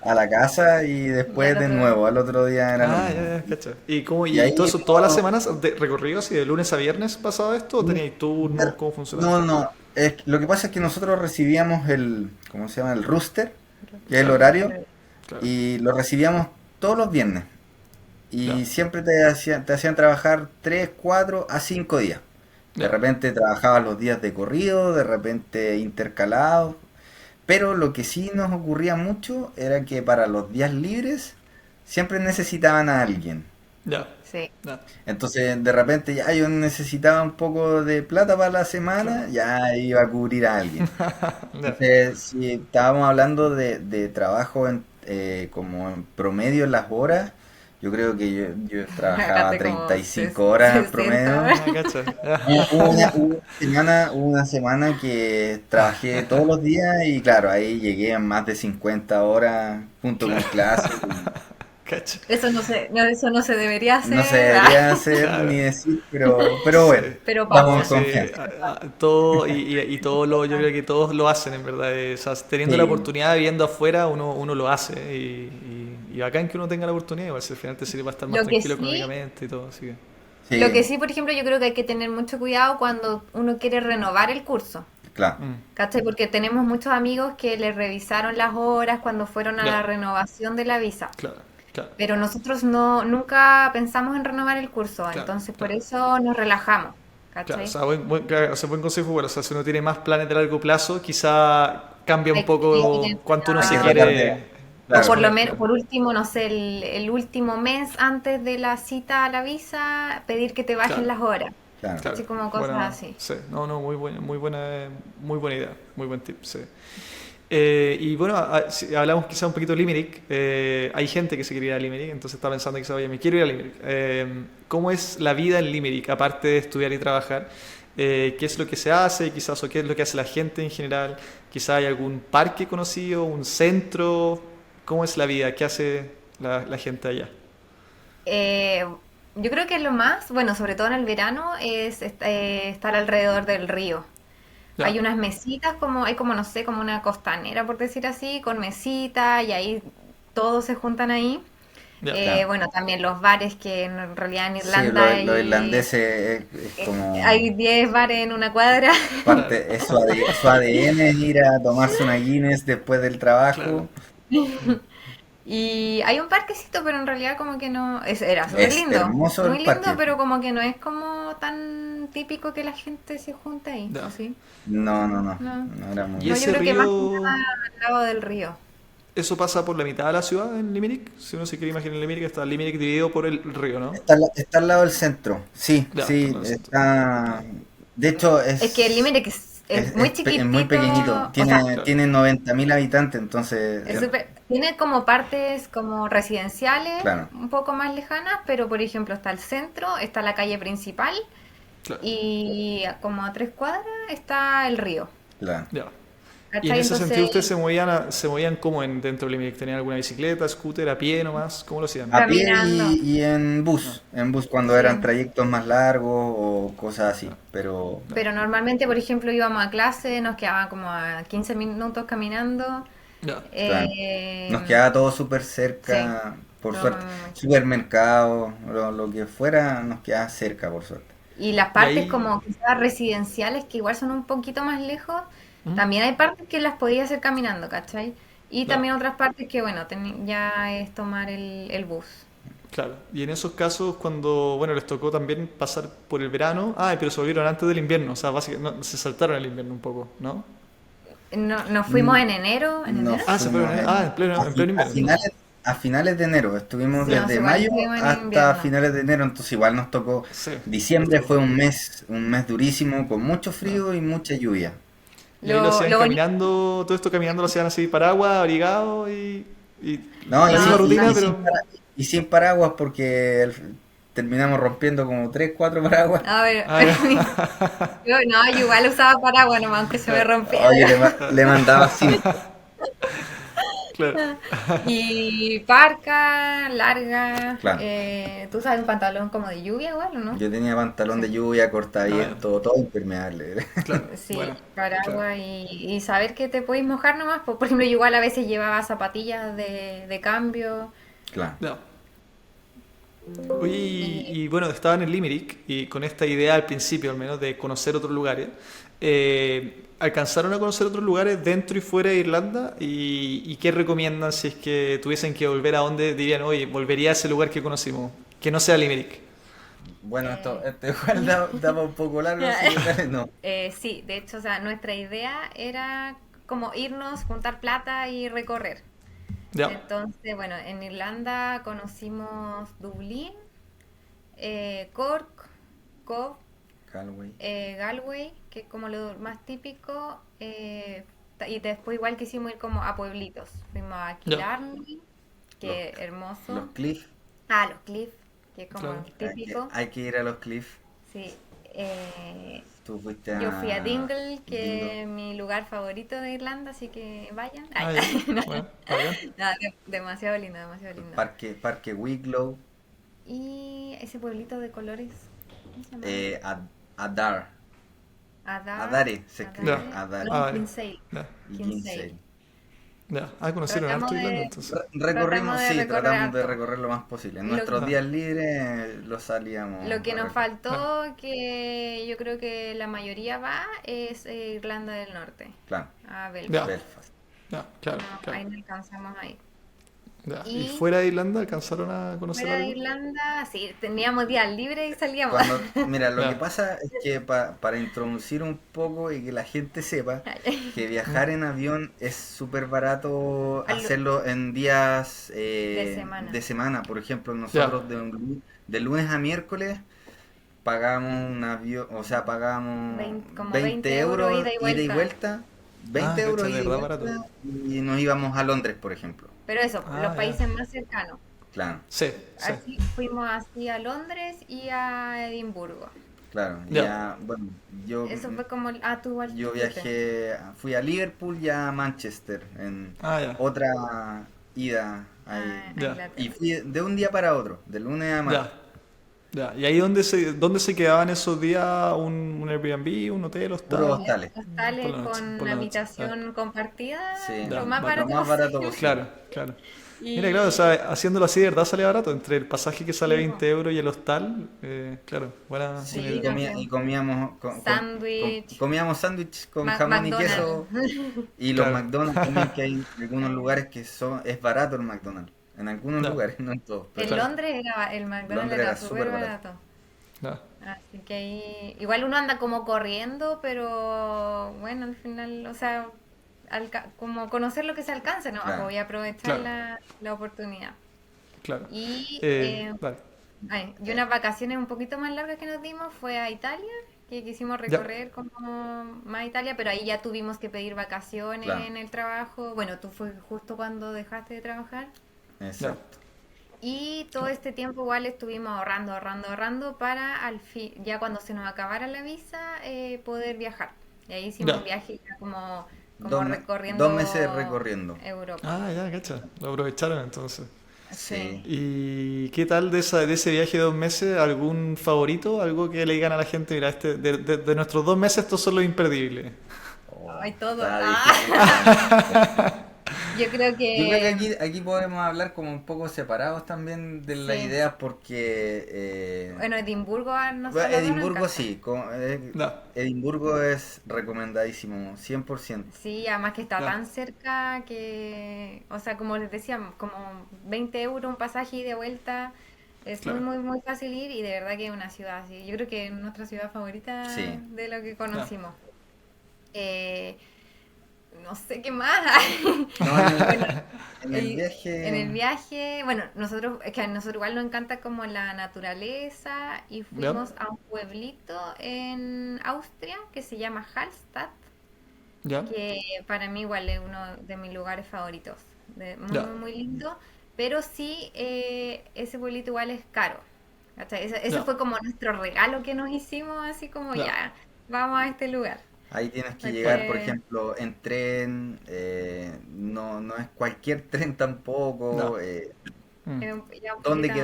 Speaker 2: a la casa y
Speaker 3: Y al
Speaker 2: después de
Speaker 3: otro
Speaker 2: nuevo,
Speaker 3: día.
Speaker 2: al otro día era lo
Speaker 1: ya,
Speaker 2: mismo.
Speaker 1: ya, cacho. ¿Y cómo,
Speaker 2: Y
Speaker 1: y todo
Speaker 2: ahí
Speaker 1: eso, todas las
Speaker 2: no,
Speaker 1: semanas de recorrido, así de lunes a viernes pasaba esto o teníais turnos? ¿Cómo funcionaba?
Speaker 2: no, no, lo que pasa es que nosotros recibíamos ¿cómo se llama? El rooster, que es el
Speaker 1: Claro,
Speaker 2: horario,
Speaker 1: claro,
Speaker 2: y lo recibíamos todos los viernes.
Speaker 1: ya,
Speaker 2: Y siempre te hacían trabajar 3 4 a 5 días. De
Speaker 1: ya,
Speaker 2: repente trabajabas los días de corrido, de repente intercalados. Pero lo que sí nos ocurría mucho era que para los días libres siempre necesitaban a alguien.
Speaker 1: ya,
Speaker 3: Sí.
Speaker 1: ya,
Speaker 2: Entonces de repente ya yo necesitaba un poco de plata para la
Speaker 1: claro,
Speaker 2: semana, ya iba a cubrir a alguien.
Speaker 1: ya,
Speaker 2: Entonces si estábamos hablando de trabajo como en promedio en las horas, yo creo que yo trabajaba
Speaker 3: Agarrate como
Speaker 2: 35 horas
Speaker 3: 60
Speaker 2: promedio.
Speaker 3: horas.
Speaker 1: cacho, ya,
Speaker 2: Hubo una semana que trabajé todos los días y claro, ahí llegué a más de 50 horas junto con
Speaker 1: claro,
Speaker 2: clases.
Speaker 1: cacho.
Speaker 3: Eso no se debería
Speaker 2: No se
Speaker 3: hacer,
Speaker 2: debería hacer ni
Speaker 1: Claro,
Speaker 2: decir, pero
Speaker 1: sí,
Speaker 2: bueno,
Speaker 3: pero
Speaker 2: vamos
Speaker 3: pasa.
Speaker 2: en
Speaker 1: sí,
Speaker 2: confianza.
Speaker 1: todo y todo yo creo que todos lo hacen en verdad. O sea, teniendo la
Speaker 2: Sí,
Speaker 1: oportunidad viviendo afuera, uno lo hace y bacán que uno tenga la oportunidad, igual si al final te sirve para estar más
Speaker 3: Lo que
Speaker 1: tranquilo
Speaker 3: sí,
Speaker 1: económicamente y todo, así que,
Speaker 3: lo
Speaker 2: sí,
Speaker 3: que sí, por ejemplo, yo creo que hay que tener mucho cuidado cuando uno quiere renovar el curso.
Speaker 2: claro.
Speaker 1: mm,
Speaker 3: ¿Cachai? Porque tenemos muchos amigos que les revisaron las horas cuando fueron a
Speaker 1: ya,
Speaker 3: la renovación de la visa.
Speaker 1: claro, claro,
Speaker 3: Pero nosotros nunca pensamos en renovar el curso,
Speaker 1: claro,
Speaker 3: entonces por
Speaker 1: claro.
Speaker 3: eso nos relajamos.
Speaker 1: Claro, o
Speaker 3: ¿Cachai?
Speaker 1: sea, claro, o sea, buen consejo, bueno, o sea, si uno tiene más planes de largo plazo, quizá cambia un
Speaker 3: Hay que
Speaker 1: poco cuánto uno
Speaker 2: Hay que
Speaker 1: se
Speaker 2: tratar
Speaker 3: empezar.
Speaker 2: de,
Speaker 1: quiere
Speaker 3: O
Speaker 2: claro,
Speaker 3: por lo
Speaker 1: exponer,
Speaker 3: menos,
Speaker 1: claro.
Speaker 3: por último, no sé, el último mes antes de la cita a la visa, pedir que te bajen
Speaker 1: Claro,
Speaker 3: las horas.
Speaker 2: claro.
Speaker 1: claro.
Speaker 3: Así como cosas
Speaker 1: Bueno,
Speaker 3: así.
Speaker 1: sí, no, no, muy buena idea, muy buen tip, sí. Y bueno, si hablamos quizá un poquito de Limerick. Hay gente que se quiere ir a Limerick, entonces está pensando quizá, oye, me quiero ir a Limerick. ¿Cómo es la vida en Limerick, aparte de estudiar y trabajar? qué es lo que se hace, quizás, o qué es lo que hace la gente en general. Quizás hay algún parque conocido, un centro. ¿Cómo es la vida? ¿Qué hace la gente allá?
Speaker 3: Eh, yo creo que lo más, bueno, sobre todo en el verano, es estar alrededor del río.
Speaker 1: Ya,
Speaker 3: Hay unas mesitas, hay como, no sé, como una costanera, por decir así, con mesitas y ahí todos se juntan ahí.
Speaker 1: ya,
Speaker 2: Claro.
Speaker 3: Bueno, también los bares que en realidad en
Speaker 2: Sí,
Speaker 3: Irlanda
Speaker 2: los irlandeses es
Speaker 3: hay
Speaker 2: como
Speaker 3: 10 bares en una cuadra.
Speaker 2: parte, su ADN es ir a tomarse una Guinness después del
Speaker 1: claro.
Speaker 2: trabajo.
Speaker 3: Y hay un parquecito, pero en realidad como que no, era súper
Speaker 2: Es
Speaker 3: lindo,
Speaker 2: hermoso el
Speaker 3: muy lindo,
Speaker 2: parque.
Speaker 3: pero como que no es como tan típico que la gente se junte ahí, ¿o
Speaker 1: Ya.
Speaker 3: sí?
Speaker 2: No, no, no,
Speaker 3: No,
Speaker 2: no era
Speaker 1: ¿Y
Speaker 3: no,
Speaker 2: muy...
Speaker 3: yo
Speaker 1: ese
Speaker 3: creo que más que
Speaker 1: río,
Speaker 3: nada al lado del río.
Speaker 1: eso pasa por la mitad de la ciudad en Limerick? Si uno se quiere imaginar Limerick, está Limerick dividido por el río, ¿no?
Speaker 2: Está, está al lado del centro, sí,
Speaker 1: Ya, está en
Speaker 2: sí,
Speaker 1: el centro.
Speaker 2: está... De hecho,
Speaker 3: Es que el Limerick es muy
Speaker 2: es muy
Speaker 3: chiquitito,
Speaker 2: pequeñito,
Speaker 3: o sea,
Speaker 2: tiene,
Speaker 1: Claro,
Speaker 2: tiene 90.000 habitantes, entonces,
Speaker 3: es
Speaker 1: ya,
Speaker 3: tiene como partes como residenciales
Speaker 2: claro,
Speaker 3: un poco más lejanas, pero por ejemplo está el centro, está la calle principal
Speaker 1: claro,
Speaker 3: y como a 3 cuadras está el río.
Speaker 2: claro.
Speaker 1: ya. Y en
Speaker 3: ¿Cachai?
Speaker 1: ese sentido,
Speaker 3: Entonces,
Speaker 1: ¿ustedes se movían como dentro de Limerick? ¿Tenían alguna bicicleta, scooter, a pie nomás? ¿Cómo lo hacían?
Speaker 2: A pie
Speaker 3: caminando.
Speaker 2: y
Speaker 1: Ah,
Speaker 2: en bus cuando
Speaker 3: Sí.
Speaker 2: eran trayectos más largos o cosas así, pero
Speaker 1: ya,
Speaker 3: Pero normalmente, por ejemplo, íbamos a clase, nos quedaban como a 15 minutos caminando.
Speaker 1: ya,
Speaker 2: claro, nos
Speaker 3: Eh,
Speaker 2: quedaba todo súper
Speaker 3: sí,
Speaker 2: cerca, por
Speaker 3: todo
Speaker 2: suerte.
Speaker 3: muy chiquito.
Speaker 2: Supermercado, lo que fuera, nos quedaba cerca, por suerte.
Speaker 3: Y las
Speaker 1: y
Speaker 3: partes
Speaker 1: ahí,
Speaker 3: como quizás residenciales, que igual son un poquito más lejos,
Speaker 1: ¿mm?
Speaker 3: también hay partes que las podía hacer caminando, ¿cachai? Y
Speaker 1: Ya,
Speaker 3: también otras partes que, bueno, ya es tomar el bus.
Speaker 1: claro. Y en esos casos, cuando, bueno, les tocó también pasar por el verano, pero se volvieron antes del invierno, o sea, básicamente se saltaron el invierno un poco, ¿no?
Speaker 3: No, nos fuimos
Speaker 2: Mm,
Speaker 3: en enero, ¿en
Speaker 2: Nos
Speaker 3: enero?
Speaker 1: Se fueron
Speaker 2: fuimos
Speaker 1: en pleno
Speaker 2: a
Speaker 1: invierno, entonces.
Speaker 2: finales, a finales de enero, estuvimos
Speaker 3: Sí, nos
Speaker 2: desde
Speaker 3: igual
Speaker 2: mayo
Speaker 3: fuimos en
Speaker 2: hasta
Speaker 3: invierno.
Speaker 2: finales de enero, entonces igual nos tocó.
Speaker 1: Sí,
Speaker 2: Diciembre
Speaker 1: harto
Speaker 2: fue
Speaker 1: frío.
Speaker 2: un mes durísimo, con mucho
Speaker 1: Ya.
Speaker 2: frío y mucha lluvia.
Speaker 1: Y ahí lo hacían
Speaker 3: Lo bonito,
Speaker 1: caminando, todo esto caminando lo hacían así, paraguas, abrigado y
Speaker 2: No,
Speaker 1: la misma
Speaker 3: no,
Speaker 1: rutina, pero...
Speaker 2: y sin paraguas porque terminamos rompiendo como 3 4 paraguas.
Speaker 3: a ver,
Speaker 1: Ah, ya.
Speaker 3: yo igual usaba paraguas nomás, aunque se me rompiera.
Speaker 2: Oye, le mandaba 5.
Speaker 1: Claro.
Speaker 3: Y parca, larga,
Speaker 2: Claro.
Speaker 3: ¿tú sabes un pantalón como de lluvia igual o no?
Speaker 2: Yo tenía pantalón de
Speaker 3: Sí.
Speaker 2: lluvia,
Speaker 1: Ah, ya.
Speaker 2: cortaviento, todo impermeable.
Speaker 1: Claro.
Speaker 3: Sí,
Speaker 1: Bueno, claro.
Speaker 3: paraguas y saber que te podéis mojar nomás. Por ejemplo, yo igual a veces llevaba zapatillas de cambio.
Speaker 2: Claro.
Speaker 1: Ya. Oye,
Speaker 3: Y
Speaker 1: bueno, estaban en Limerick y con esta idea al principio al menos de conocer otros lugares. ¿Alcanzaron a conocer otros lugares dentro y fuera de Irlanda? ¿Y qué recomiendan si es que tuviesen que volver a donde dirían, oye, volvería a ese lugar que conocimos, que no sea Limerick?
Speaker 2: Bueno,
Speaker 3: eh,
Speaker 2: esto igual daba un poco largo, así que dale, no.
Speaker 3: sí, de hecho, o sea, nuestra idea era como irnos, juntar plata y recorrer.
Speaker 1: Ya,
Speaker 3: Entonces, bueno, en Irlanda conocimos Dublín, Cork, Cobh,
Speaker 2: Calway.
Speaker 3: Galway, que es como lo más típico, y después igual quisimos ir como a pueblitos. Fuimos a
Speaker 1: ya,
Speaker 3: Killarney,
Speaker 2: Los,
Speaker 3: que es hermoso.
Speaker 2: los cliff.
Speaker 3: Los Cliff, que es como
Speaker 1: claro.
Speaker 3: el típico.
Speaker 2: Hay que ir a los cliff.
Speaker 3: Sí. eh,
Speaker 2: Tú fuiste
Speaker 3: yo fui a
Speaker 2: a
Speaker 3: Dingle,
Speaker 2: Dingle.
Speaker 3: que es mi lugar favorito de Irlanda, así que vayan.
Speaker 1: Ah,
Speaker 3: Ay,
Speaker 1: ya.
Speaker 3: no,
Speaker 1: Bueno, bacán.
Speaker 3: demasiado lindo, demasiado lindo.
Speaker 2: Parque Wicklow.
Speaker 3: Y ese pueblito de colores, ¿cómo se llama?
Speaker 2: Eh, Adar.
Speaker 3: Adar,
Speaker 2: Adare se escribe.
Speaker 3: Adare,
Speaker 2: Adare.
Speaker 3: no,
Speaker 1: Vale.
Speaker 3: Kinsale,
Speaker 1: Ya,
Speaker 2: Y
Speaker 3: Kinsale.
Speaker 2: Kinsale.
Speaker 1: ya. Conocieron
Speaker 3: Tratamos
Speaker 1: harto Irlanda
Speaker 3: de,
Speaker 1: entonces.
Speaker 3: tratamos
Speaker 2: Recorrimos,
Speaker 3: de
Speaker 2: sí,
Speaker 3: recorrer
Speaker 2: tratamos de
Speaker 3: harto.
Speaker 2: recorrer lo más posible. En
Speaker 3: Lo,
Speaker 2: nuestros
Speaker 1: Ah,
Speaker 2: días libres los salíamos
Speaker 3: lo que
Speaker 2: a
Speaker 3: nos
Speaker 2: recorrer.
Speaker 1: ah,
Speaker 3: faltó, que yo creo que la mayoría va, es Irlanda del Norte,
Speaker 2: Claro,
Speaker 3: a
Speaker 1: ya,
Speaker 3: Belfast.
Speaker 2: Belfast.
Speaker 1: ya, claro,
Speaker 3: No,
Speaker 1: claro.
Speaker 3: ahí no alcanzamos ahí.
Speaker 1: Ya. ¿Y
Speaker 3: Y
Speaker 1: fuera de Irlanda alcanzaron a conocer
Speaker 3: fuera de
Speaker 1: algo?
Speaker 3: Irlanda, sí, teníamos días libres y salíamos.
Speaker 2: Mira, lo que
Speaker 1: Ya.
Speaker 2: pasa es que para introducir un poco y que la gente sepa que viajar en avión es súper barato
Speaker 3: Al-
Speaker 2: hacerlo en días
Speaker 3: de semana.
Speaker 2: Por ejemplo,
Speaker 1: Ya.
Speaker 2: nosotros de lunes a miércoles pagamos un avión, o sea, pagamos
Speaker 3: Como
Speaker 2: 20
Speaker 3: euros
Speaker 2: euros
Speaker 3: ida y
Speaker 2: ida y
Speaker 3: vuelta.
Speaker 2: vuelta, 20 euros
Speaker 1: Cacha, de
Speaker 2: ida y
Speaker 1: verdad barato.
Speaker 2: vuelta y nos íbamos a Londres, por ejemplo.
Speaker 3: Pero eso, los
Speaker 1: Ya.
Speaker 3: países más cercanos.
Speaker 2: Claro,
Speaker 1: Sí, sí.
Speaker 3: Así fuimos así a Londres y a Edimburgo.
Speaker 2: Claro, y
Speaker 1: Ya,
Speaker 2: ya, bueno, yo,
Speaker 3: Eso fue como, tú igual
Speaker 2: yo
Speaker 3: fuiste.
Speaker 2: viajé, fui a Liverpool y a Manchester en
Speaker 1: ah, ya,
Speaker 2: otra ida ahí.
Speaker 3: A
Speaker 1: ya,
Speaker 2: Y
Speaker 3: Inglaterra.
Speaker 2: fui de un día para otro, de lunes a martes.
Speaker 1: ya, ya. ¿Y ahí dónde se quedaban esos días? ¿Un Airbnb, un hotel,
Speaker 2: Puros
Speaker 1: hostal?
Speaker 2: hostales.
Speaker 1: Por
Speaker 3: Hostales
Speaker 1: la noche, por
Speaker 3: con
Speaker 1: la noche. Ah,
Speaker 3: habitación compartida,
Speaker 2: Sí,
Speaker 3: lo
Speaker 1: ya,
Speaker 3: más
Speaker 2: lo
Speaker 1: bacán.
Speaker 3: barato
Speaker 2: más barato
Speaker 3: posible.
Speaker 2: posible.
Speaker 1: Claro, claro. Mira, claro, o
Speaker 3: Y
Speaker 1: sea, haciéndolo así de verdad sale barato. Entre el pasaje que sale
Speaker 3: sí, po,
Speaker 1: 20 euros y el hostal, claro, buena
Speaker 2: Sí,
Speaker 3: sí,
Speaker 1: idea.
Speaker 3: nos
Speaker 2: y
Speaker 3: fuimos.
Speaker 2: comíamos,
Speaker 3: Sándwich,
Speaker 2: comíamos sándwich con jamón y
Speaker 3: McDonald's.
Speaker 2: queso y los
Speaker 1: Claro,
Speaker 2: McDonald's también, que hay en algunos
Speaker 3: Eh,
Speaker 2: lugares que es barato el McDonald's. En algunos
Speaker 1: ya,
Speaker 2: lugares, no en todos,
Speaker 3: en
Speaker 2: pero
Speaker 1: claro,
Speaker 3: Londres el McDonald's
Speaker 2: Londres era
Speaker 3: era
Speaker 2: súper
Speaker 3: súper
Speaker 2: barato.
Speaker 3: barato.
Speaker 1: ya,
Speaker 3: Así que ahí, igual uno anda como corriendo, pero bueno, al final, o sea, como conocer lo que se alcance, ¿no? Pues
Speaker 2: Claro.
Speaker 3: voy a aprovechar
Speaker 1: claro,
Speaker 3: la oportunidad.
Speaker 1: claro.
Speaker 3: Y,
Speaker 1: Vale,
Speaker 3: y unas vacaciones un poquito más largas que nos dimos fue a Italia, que quisimos
Speaker 1: ya,
Speaker 3: recorrer como más Italia, pero ahí ya tuvimos que pedir vacaciones
Speaker 2: Claro,
Speaker 3: en el trabajo. Bueno, tú fue justo cuando dejaste de trabajar.
Speaker 1: ya,
Speaker 2: exacto.
Speaker 3: Y todo
Speaker 1: claro,
Speaker 3: este tiempo igual estuvimos ahorrando, ahorrando, ahorrando para al fin, ya cuando se nos acabara la visa, poder viajar. Y ahí hicimos un
Speaker 1: ya.
Speaker 3: viaje ya como
Speaker 2: 2 meses
Speaker 3: recorriendo
Speaker 2: recorriendo.
Speaker 3: Europa.
Speaker 1: Ah, ya, cacha. Lo aprovecharon entonces.
Speaker 3: Sí.
Speaker 2: Sí.
Speaker 1: ¿Y qué tal de ese viaje de 2 meses? ¿Algún favorito? ¿Algo que le digan a la gente? Mira, de nuestros 2 meses estos son los imperdibles.
Speaker 2: Oh,
Speaker 3: Ay, todo.
Speaker 2: está difícil.
Speaker 3: Ah. Yo creo
Speaker 2: Yo creo que
Speaker 3: que
Speaker 2: aquí podemos hablar como un poco separados también de las
Speaker 3: sí.
Speaker 2: ideas porque
Speaker 3: Bueno, Edimburgo a
Speaker 2: bueno,
Speaker 3: nosotros los dos nos
Speaker 2: Edimburgo
Speaker 3: encanta.
Speaker 2: sí,
Speaker 1: Ya,
Speaker 2: Edimburgo es recomendadísimo, 100%.
Speaker 3: Sí, además que está
Speaker 1: ya,
Speaker 3: tan cerca que, o sea, como les decíamos, como 20 euros un pasaje y de vuelta, es muy,
Speaker 1: claro.
Speaker 3: muy, muy fácil ir y de verdad que es una ciudad así. Yo creo que es nuestra ciudad favorita
Speaker 2: Sí.
Speaker 3: de lo que
Speaker 1: Ya.
Speaker 3: conocimos. Eh, no sé qué más.
Speaker 2: No,
Speaker 3: Bueno,
Speaker 2: en el
Speaker 3: y en el
Speaker 2: viaje,
Speaker 3: viaje, bueno, nosotros, es que a nosotros igual nos encanta como la naturaleza y
Speaker 1: Ya,
Speaker 3: fuimos a un pueblito en Austria que se llama Hallstatt,
Speaker 1: ya,
Speaker 3: que para mí igual es uno de mis lugares favoritos, muy,
Speaker 1: ya,
Speaker 3: muy, muy lindo, pero sí, ese pueblito igual es caro. ¿Cachai? Eso
Speaker 1: ya,
Speaker 3: fue como nuestro regalo que nos hicimos, así como
Speaker 1: ya.
Speaker 3: ya, vamos a este lugar.
Speaker 2: ahí tienes que llegar, por
Speaker 3: Porque
Speaker 2: ejemplo, en tren, no es cualquier tren tampoco.
Speaker 1: Ya. Mm,
Speaker 3: ya un
Speaker 2: ¿Dónde
Speaker 3: poquito,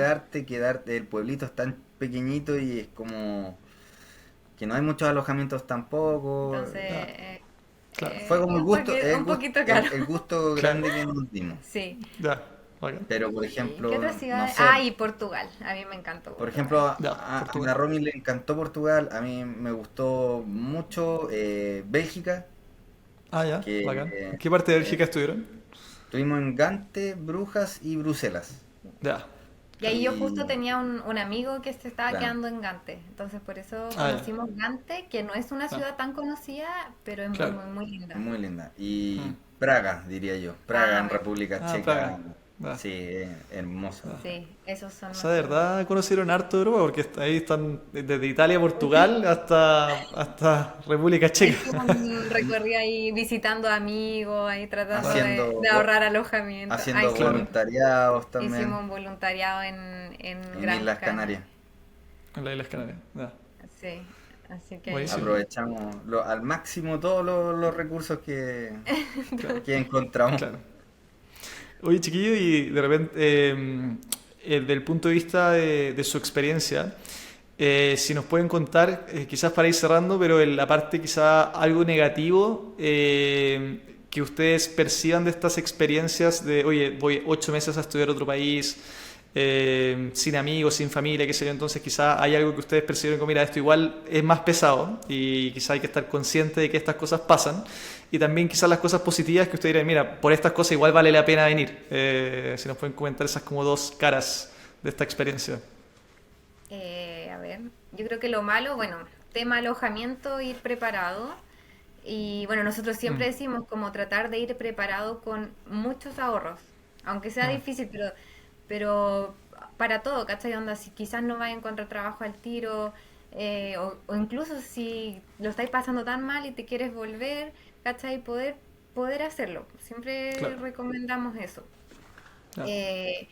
Speaker 2: quedarte? El pueblito es tan pequeñito y es como que no hay muchos alojamientos tampoco.
Speaker 3: entonces,
Speaker 1: ya, claro,
Speaker 2: Fue como
Speaker 3: un poquito caro.
Speaker 2: el gusto
Speaker 1: claro,
Speaker 2: grande que nos dimos.
Speaker 3: Sí.
Speaker 1: ya, bacán.
Speaker 2: Pero, por
Speaker 3: ¿Y qué
Speaker 2: ejemplo,
Speaker 3: otra
Speaker 2: no
Speaker 3: ciudad?
Speaker 2: sé,
Speaker 3: Ah, y Portugal. A mí me encantó
Speaker 2: por
Speaker 3: Portugal.
Speaker 2: ejemplo,
Speaker 1: Ya,
Speaker 2: a
Speaker 1: Portugal.
Speaker 2: la Romy le encantó Portugal, a mí me gustó mucho Bélgica,
Speaker 1: Ah, ya,
Speaker 2: que
Speaker 1: bacán. ¿En qué parte de Bélgica estuvieron?
Speaker 2: estuvimos en Gante, Brujas y Bruselas.
Speaker 1: Ya,
Speaker 3: Y ahí
Speaker 1: claro.
Speaker 3: yo justo
Speaker 2: Y,
Speaker 3: tenía un amigo que se estaba
Speaker 2: claro,
Speaker 3: quedando en Gante. Entonces por eso
Speaker 1: Ah, ya,
Speaker 3: conocimos Gante, que no es una
Speaker 1: ah,
Speaker 3: ciudad tan conocida, pero es muy,
Speaker 1: claro.
Speaker 3: muy, muy linda.
Speaker 2: muy linda. Y
Speaker 1: Mm.
Speaker 2: Praga, diría yo. Praga
Speaker 3: Ah,
Speaker 2: en
Speaker 3: bueno.
Speaker 2: República
Speaker 1: Ah, Praga.
Speaker 2: Checa,
Speaker 1: Ya,
Speaker 2: sí, hermoso.
Speaker 1: ya.
Speaker 3: Sí, esos son
Speaker 1: O sea, de
Speaker 3: nuestros...
Speaker 1: verdad conocieron harto de Europa porque ahí están desde Italia, Portugal hasta República Checa.
Speaker 3: Hicimos un recorrido ahí visitando amigos, ahí tratando
Speaker 1: Ah,
Speaker 3: de
Speaker 2: Haciendo,
Speaker 3: ahorrar alojamiento. Ah,
Speaker 2: haciendo
Speaker 3: hicimos,
Speaker 1: claro,
Speaker 2: voluntariados también
Speaker 3: hicimos un voluntariado en
Speaker 2: en
Speaker 3: Gran
Speaker 2: Islas
Speaker 3: Canaria.
Speaker 2: Canarias.
Speaker 1: en las Islas Canarias. Ya,
Speaker 3: Sí, así que
Speaker 1: buenísimo.
Speaker 3: ahí...
Speaker 2: Aprovechamos al máximo todos los recursos
Speaker 1: Claro,
Speaker 2: que encontramos.
Speaker 1: claro. Oye, chiquillo, y de repente, desde el punto de vista de su experiencia, si nos pueden contar, quizás para ir cerrando, pero en la parte quizá algo negativo que ustedes perciban de estas experiencias de, oye, voy 8 meses a estudiar a otro país, sin amigos, sin familia, qué sé yo, entonces quizá hay algo que ustedes perciben como, mira, esto igual es más pesado y quizá hay que estar consciente de que estas cosas pasan y también quizás las cosas positivas que ustedes dirán, mira, por estas cosas igual vale la pena venir. Si nos pueden comentar esas como dos caras de esta experiencia.
Speaker 3: A ver, yo creo que lo malo, bueno, tema alojamiento, ir preparado. Y bueno, nosotros siempre
Speaker 1: Mm,
Speaker 3: decimos como tratar de ir preparado con muchos ahorros, aunque sea
Speaker 1: mm,
Speaker 3: difícil, pero para todo, ¿cachai? Onda, si quizás no vais a encontrar trabajo al tiro, o incluso si lo estáis pasando tan mal y te quieres volver, ¿cachai? Poder hacerlo. Siempre
Speaker 1: claro,
Speaker 3: recomendamos eso.
Speaker 1: ya,
Speaker 3: Eh,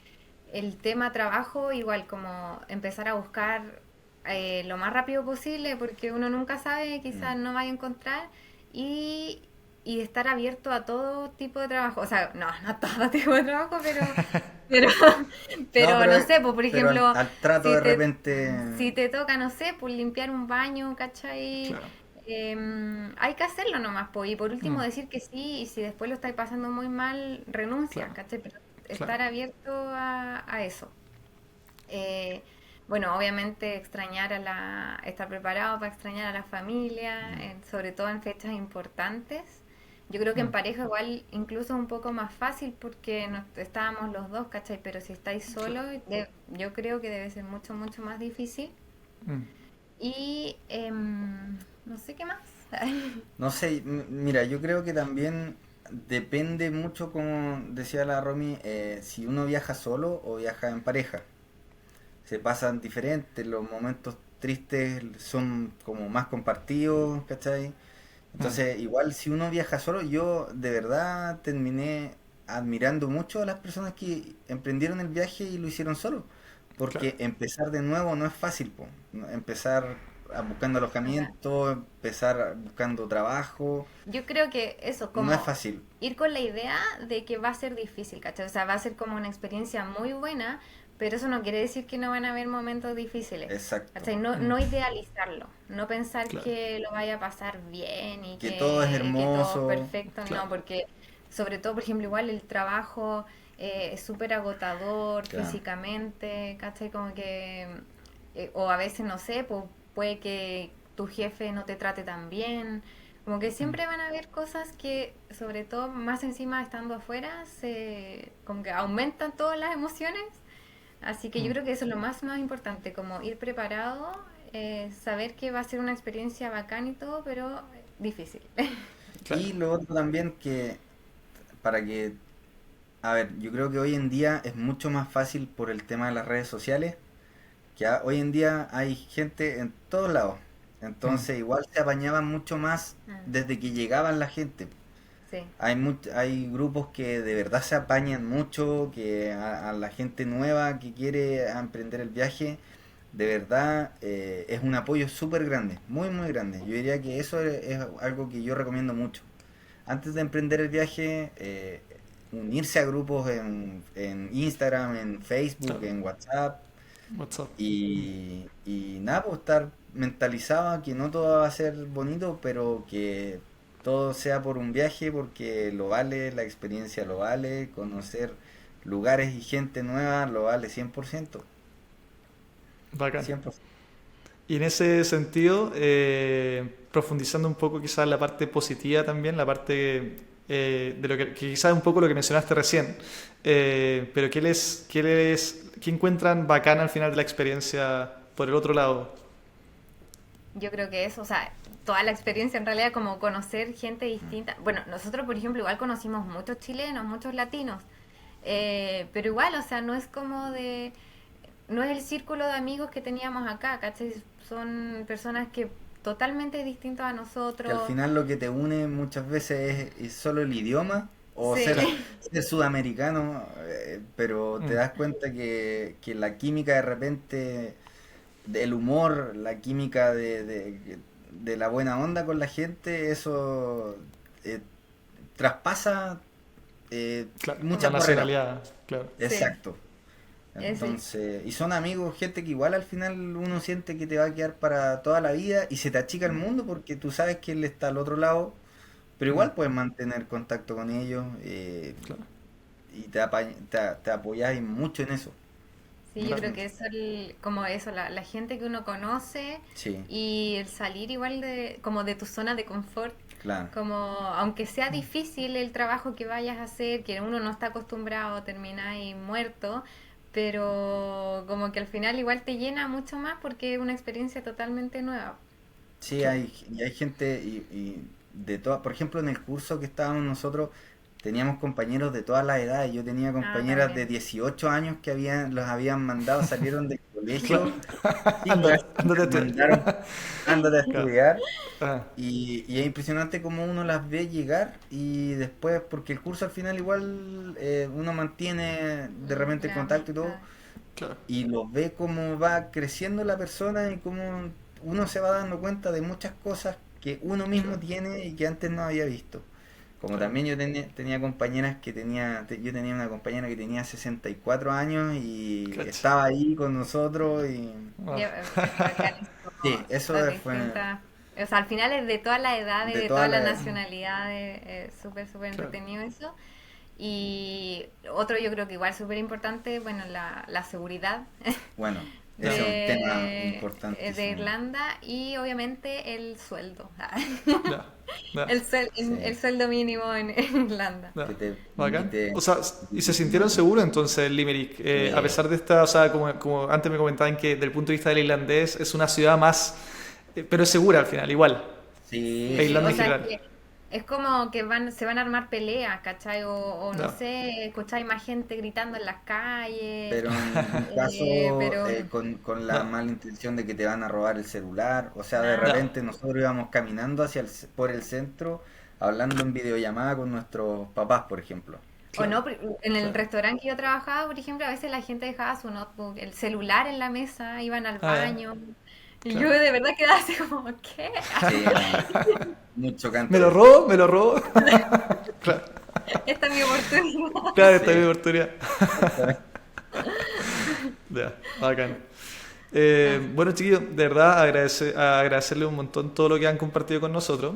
Speaker 3: el tema trabajo, igual como empezar a buscar lo más rápido posible porque uno nunca sabe, quizás no vaya a encontrar y, y estar abierto a todo tipo de trabajo, o sea, no todo tipo de trabajo, pero,
Speaker 2: No,
Speaker 3: pero no sé, pues por
Speaker 2: pero
Speaker 3: ejemplo,
Speaker 2: al trato
Speaker 3: si
Speaker 2: de
Speaker 3: te,
Speaker 2: repente,
Speaker 3: si te toca, no sé, pues limpiar un baño, ¿cachai?
Speaker 1: Claro.
Speaker 3: Hay que hacerlo nomás, pues, y por
Speaker 1: Mm,
Speaker 3: último decir que sí, y si después lo estáis pasando muy mal, renuncia,
Speaker 1: claro,
Speaker 3: ¿cachai? Pero
Speaker 1: claro.
Speaker 3: estar abierto a eso. Eh, bueno, obviamente estar preparado para extrañar a la familia, sobre todo en fechas importantes. Yo creo que en
Speaker 1: Mm,
Speaker 3: pareja igual incluso es un poco más fácil porque estábamos los dos, ¿cachai? Pero si estáis
Speaker 1: claro.
Speaker 3: solos, yo creo que debe ser mucho, mucho más difícil.
Speaker 1: Mm,
Speaker 3: Y no sé qué más.
Speaker 2: no sé, mira, yo creo que también depende mucho, como decía la Romy, si uno viaja solo o viaja en pareja. Se pasan diferentes, los momentos tristes son como más compartidos, ¿cachai?
Speaker 1: mm,
Speaker 2: Entonces, igual si uno viaja solo, yo de verdad terminé admirando mucho a las personas que emprendieron el viaje y lo hicieron solo,
Speaker 1: claro.
Speaker 2: porque empezar de nuevo no es fácil, po. Empezar buscando
Speaker 3: Verdad.
Speaker 2: alojamiento, empezar buscando trabajo,
Speaker 3: Yo creo que eso,
Speaker 2: no es
Speaker 3: como
Speaker 2: fácil.
Speaker 3: ir con la idea de que va a ser difícil, ¿cachai? O sea, va a ser como una experiencia muy buena, pero eso no quiere decir que no van a haber momentos difíciles,
Speaker 2: Exacto.
Speaker 3: ¿cachai? No,
Speaker 1: Mm,
Speaker 3: no idealizarlo, no pensar
Speaker 1: claro,
Speaker 3: que lo vaya a pasar bien y
Speaker 2: Que todo es
Speaker 3: que todo es
Speaker 2: hermoso,
Speaker 3: perfecto,
Speaker 1: claro,
Speaker 3: no, porque sobre todo, por ejemplo, igual el trabajo es súper agotador
Speaker 2: claro.
Speaker 3: físicamente, ¿cachai? Como que, o a veces, no sé, pues, puede que tu jefe no te trate tan bien, como que
Speaker 1: mm,
Speaker 3: siempre van a haber cosas que, sobre todo más encima estando afuera, como que aumentan todas las emociones. Así que yo
Speaker 1: mm,
Speaker 3: creo que eso es lo más importante, como ir preparado, saber que va a ser una experiencia bacán y todo, pero difícil.
Speaker 1: claro.
Speaker 2: Y lo otro también que, para que, a ver, yo creo que hoy en día es mucho más fácil por el tema de las redes sociales, que hoy en día hay gente en todos lados.
Speaker 1: Mm,
Speaker 2: Entonces igual se apañaban mucho más
Speaker 3: Mm,
Speaker 2: desde que llegaban la gente.
Speaker 3: sí.
Speaker 2: Hay grupos que de verdad se apañan mucho, que a la gente nueva que quiere emprender el viaje, de verdad es un apoyo súper grande, muy muy grande. Yo diría que eso es algo que yo recomiendo mucho. Antes de emprender el viaje, unirse a grupos en Instagram, en Facebook,
Speaker 1: claro.
Speaker 2: en WhatsApp,
Speaker 1: What's up? Mm,
Speaker 2: y nada, pues estar mentalizado a que no todo va a ser bonito, pero que todo sea por un viaje, porque lo vale, la experiencia lo vale, conocer lugares y gente nueva lo vale 100%.
Speaker 1: bacán.
Speaker 2: 100%.
Speaker 1: Y en ese sentido, profundizando un poco quizás la parte positiva también, la parte de lo que quizás un poco lo que mencionaste recién, pero ¿qué encuentran bacán al final de la experiencia por el otro lado?
Speaker 3: Yo creo que eso, o sea, toda la experiencia en realidad como conocer gente distinta. Bueno, nosotros por ejemplo igual conocimos muchos chilenos, muchos latinos, pero igual, o sea, no es el círculo de amigos que teníamos acá, ¿cachai? Son personas que totalmente distintos a
Speaker 2: Que al
Speaker 3: nosotros.
Speaker 2: final lo que te une muchas veces es solo el idioma o
Speaker 3: Sí,
Speaker 2: ser,
Speaker 1: Claro.
Speaker 2: ser sudamericano, pero te
Speaker 1: Mm,
Speaker 2: das cuenta que la química de repente del humor, la química de la buena onda con la gente, eso eh, traspasa
Speaker 1: claro, la
Speaker 2: muchas barreras.
Speaker 1: nacionalidad, claro.
Speaker 3: sí,
Speaker 2: Exacto.
Speaker 3: eso.
Speaker 2: Entonces, y son amigos, gente que igual al final uno siente que te va a quedar para toda la vida y se te achica el mundo porque tú sabes que él está al otro lado, pero
Speaker 1: Mm,
Speaker 2: igual puedes mantener contacto con ellos
Speaker 1: claro,
Speaker 2: y te apoyas mucho en eso.
Speaker 3: Sí, yo creo
Speaker 2: Mucho.
Speaker 3: que eso, como eso, la gente que uno conoce
Speaker 2: Sí,
Speaker 3: y el salir igual como de tu zona de confort,
Speaker 2: claro.
Speaker 3: como aunque sea difícil el trabajo que vayas a hacer, que uno no está acostumbrado a terminar ahí muerto, pero como que al final igual te llena mucho más porque es una experiencia totalmente nueva.
Speaker 2: Sí,
Speaker 1: claro.
Speaker 2: hay gente y de todas, por ejemplo, en el curso que estábamos nosotros teníamos compañeros de todas las edades. Yo tenía
Speaker 3: Ah,
Speaker 2: compañeras de
Speaker 3: también.
Speaker 2: 18 años que los habían mandado, salieron del
Speaker 1: Claro.
Speaker 2: colegio, chicas,
Speaker 1: Ándate, ándate a
Speaker 2: las
Speaker 1: estudiar.
Speaker 2: mandaron, ándate a
Speaker 1: Claro.
Speaker 2: estudiar.
Speaker 1: Ah,
Speaker 2: Y es impresionante cómo uno las ve llegar y después, porque el curso al final igual uno mantiene de repente el
Speaker 3: La
Speaker 2: contacto y todo,
Speaker 3: amistad.
Speaker 1: Claro.
Speaker 2: y los ve cómo va creciendo la persona y cómo uno se va dando cuenta de muchas cosas que uno mismo tiene y que antes no había visto. Como
Speaker 1: Claro.
Speaker 2: también yo tenía compañeras yo tenía una compañera que tenía 64 años y
Speaker 1: Cacha.
Speaker 2: estaba ahí con nosotros y
Speaker 1: Ah.
Speaker 3: Es bacán, es
Speaker 2: sí,
Speaker 3: como
Speaker 2: eso
Speaker 3: las
Speaker 2: fue
Speaker 3: distintas. O sea, al final es de todas las edades,
Speaker 2: de
Speaker 3: de
Speaker 2: toda
Speaker 3: todas las
Speaker 2: la...
Speaker 3: nacionalidades, es súper, súper
Speaker 1: Claro.
Speaker 3: entretenido eso. Y otro yo creo que igual súper importante, bueno, la seguridad
Speaker 2: Bueno,
Speaker 1: Ya.
Speaker 2: ese es un tema
Speaker 3: de
Speaker 2: importantísimo.
Speaker 3: Irlanda y obviamente el sueldo.
Speaker 1: Ya. Ya.
Speaker 2: Sí,
Speaker 3: El sueldo mínimo en Irlanda.
Speaker 1: Ya.
Speaker 2: que te
Speaker 1: Bacán. O
Speaker 2: permite
Speaker 1: sea, y se
Speaker 2: vivir
Speaker 1: sintieron
Speaker 2: muy...
Speaker 1: seguros entonces en Limerick, a
Speaker 2: eh,
Speaker 1: pesar de esta, o sea, como antes me comentaban que desde el punto de vista del irlandés es una ciudad más, pero es segura al final, igual.
Speaker 2: sí,
Speaker 1: E
Speaker 3: Sí,
Speaker 1: Irlanda
Speaker 3: o
Speaker 1: en
Speaker 3: sea, es
Speaker 1: general.
Speaker 3: que es como que se van a armar peleas, ¿cachai? O no
Speaker 1: Ya.
Speaker 3: sé, escucháis más gente gritando en las calles,
Speaker 2: pero en mi caso,
Speaker 3: pero
Speaker 2: con la
Speaker 1: Ya.
Speaker 2: mala intención de que te van a robar el celular, o sea, de
Speaker 3: nada.
Speaker 1: Ya.
Speaker 2: repente nosotros íbamos caminando por el centro, hablando en videollamada con nuestros papás, por ejemplo.
Speaker 3: O
Speaker 1: Claro.
Speaker 3: no, en el
Speaker 1: Claro.
Speaker 3: restaurante que yo trabajaba, por ejemplo, a veces la gente dejaba su notebook, el celular en la mesa, iban al
Speaker 1: Ah, ya.
Speaker 3: baño. Y yo
Speaker 1: Claro.
Speaker 3: de verdad quedaba así como, ¿qué?
Speaker 2: Sí, era muy
Speaker 1: ¿Me
Speaker 2: chocante
Speaker 1: lo
Speaker 2: eso.
Speaker 1: robo? ¿Me lo robo? Claro.
Speaker 3: Esta es mi oportunidad.
Speaker 1: Claro, esta es mi
Speaker 2: Sí,
Speaker 1: oportunidad.
Speaker 2: exactamente.
Speaker 1: Ya, bacán.
Speaker 3: Así.
Speaker 1: Bueno, chiquillos, de verdad agradecerle un montón todo lo que han compartido con nosotros.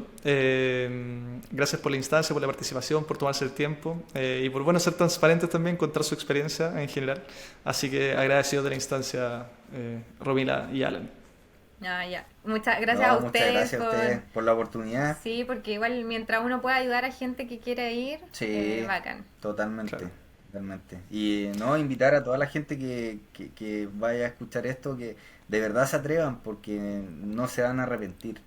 Speaker 1: Gracias por la instancia, por la participación, por tomarse el tiempo y por bueno ser transparentes también, contar su experiencia en general. Así que agradecido de la instancia, Romila y Alan.
Speaker 3: Ah, ya. Muchas gracias a
Speaker 2: No, muchas
Speaker 3: ustedes
Speaker 2: gracias a ustedes
Speaker 3: por...
Speaker 2: por la oportunidad.
Speaker 3: Sí, porque igual mientras uno pueda ayudar a gente que quiere ir,
Speaker 2: Sí,
Speaker 3: bacán.
Speaker 2: totalmente,
Speaker 1: Claro,
Speaker 2: totalmente. Y no, invitar a toda la gente que vaya a escuchar esto, que de verdad se atrevan, porque no se van a arrepentir.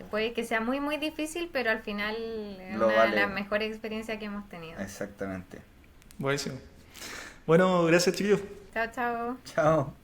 Speaker 3: Puede que sea muy, muy difícil, pero al final es
Speaker 2: Lo
Speaker 3: una de las
Speaker 2: vale,
Speaker 3: mejores experiencias que hemos tenido.
Speaker 2: exactamente.
Speaker 1: buenísimo. Bueno, gracias, chiquillos.
Speaker 3: Chao, chao.
Speaker 2: Chao.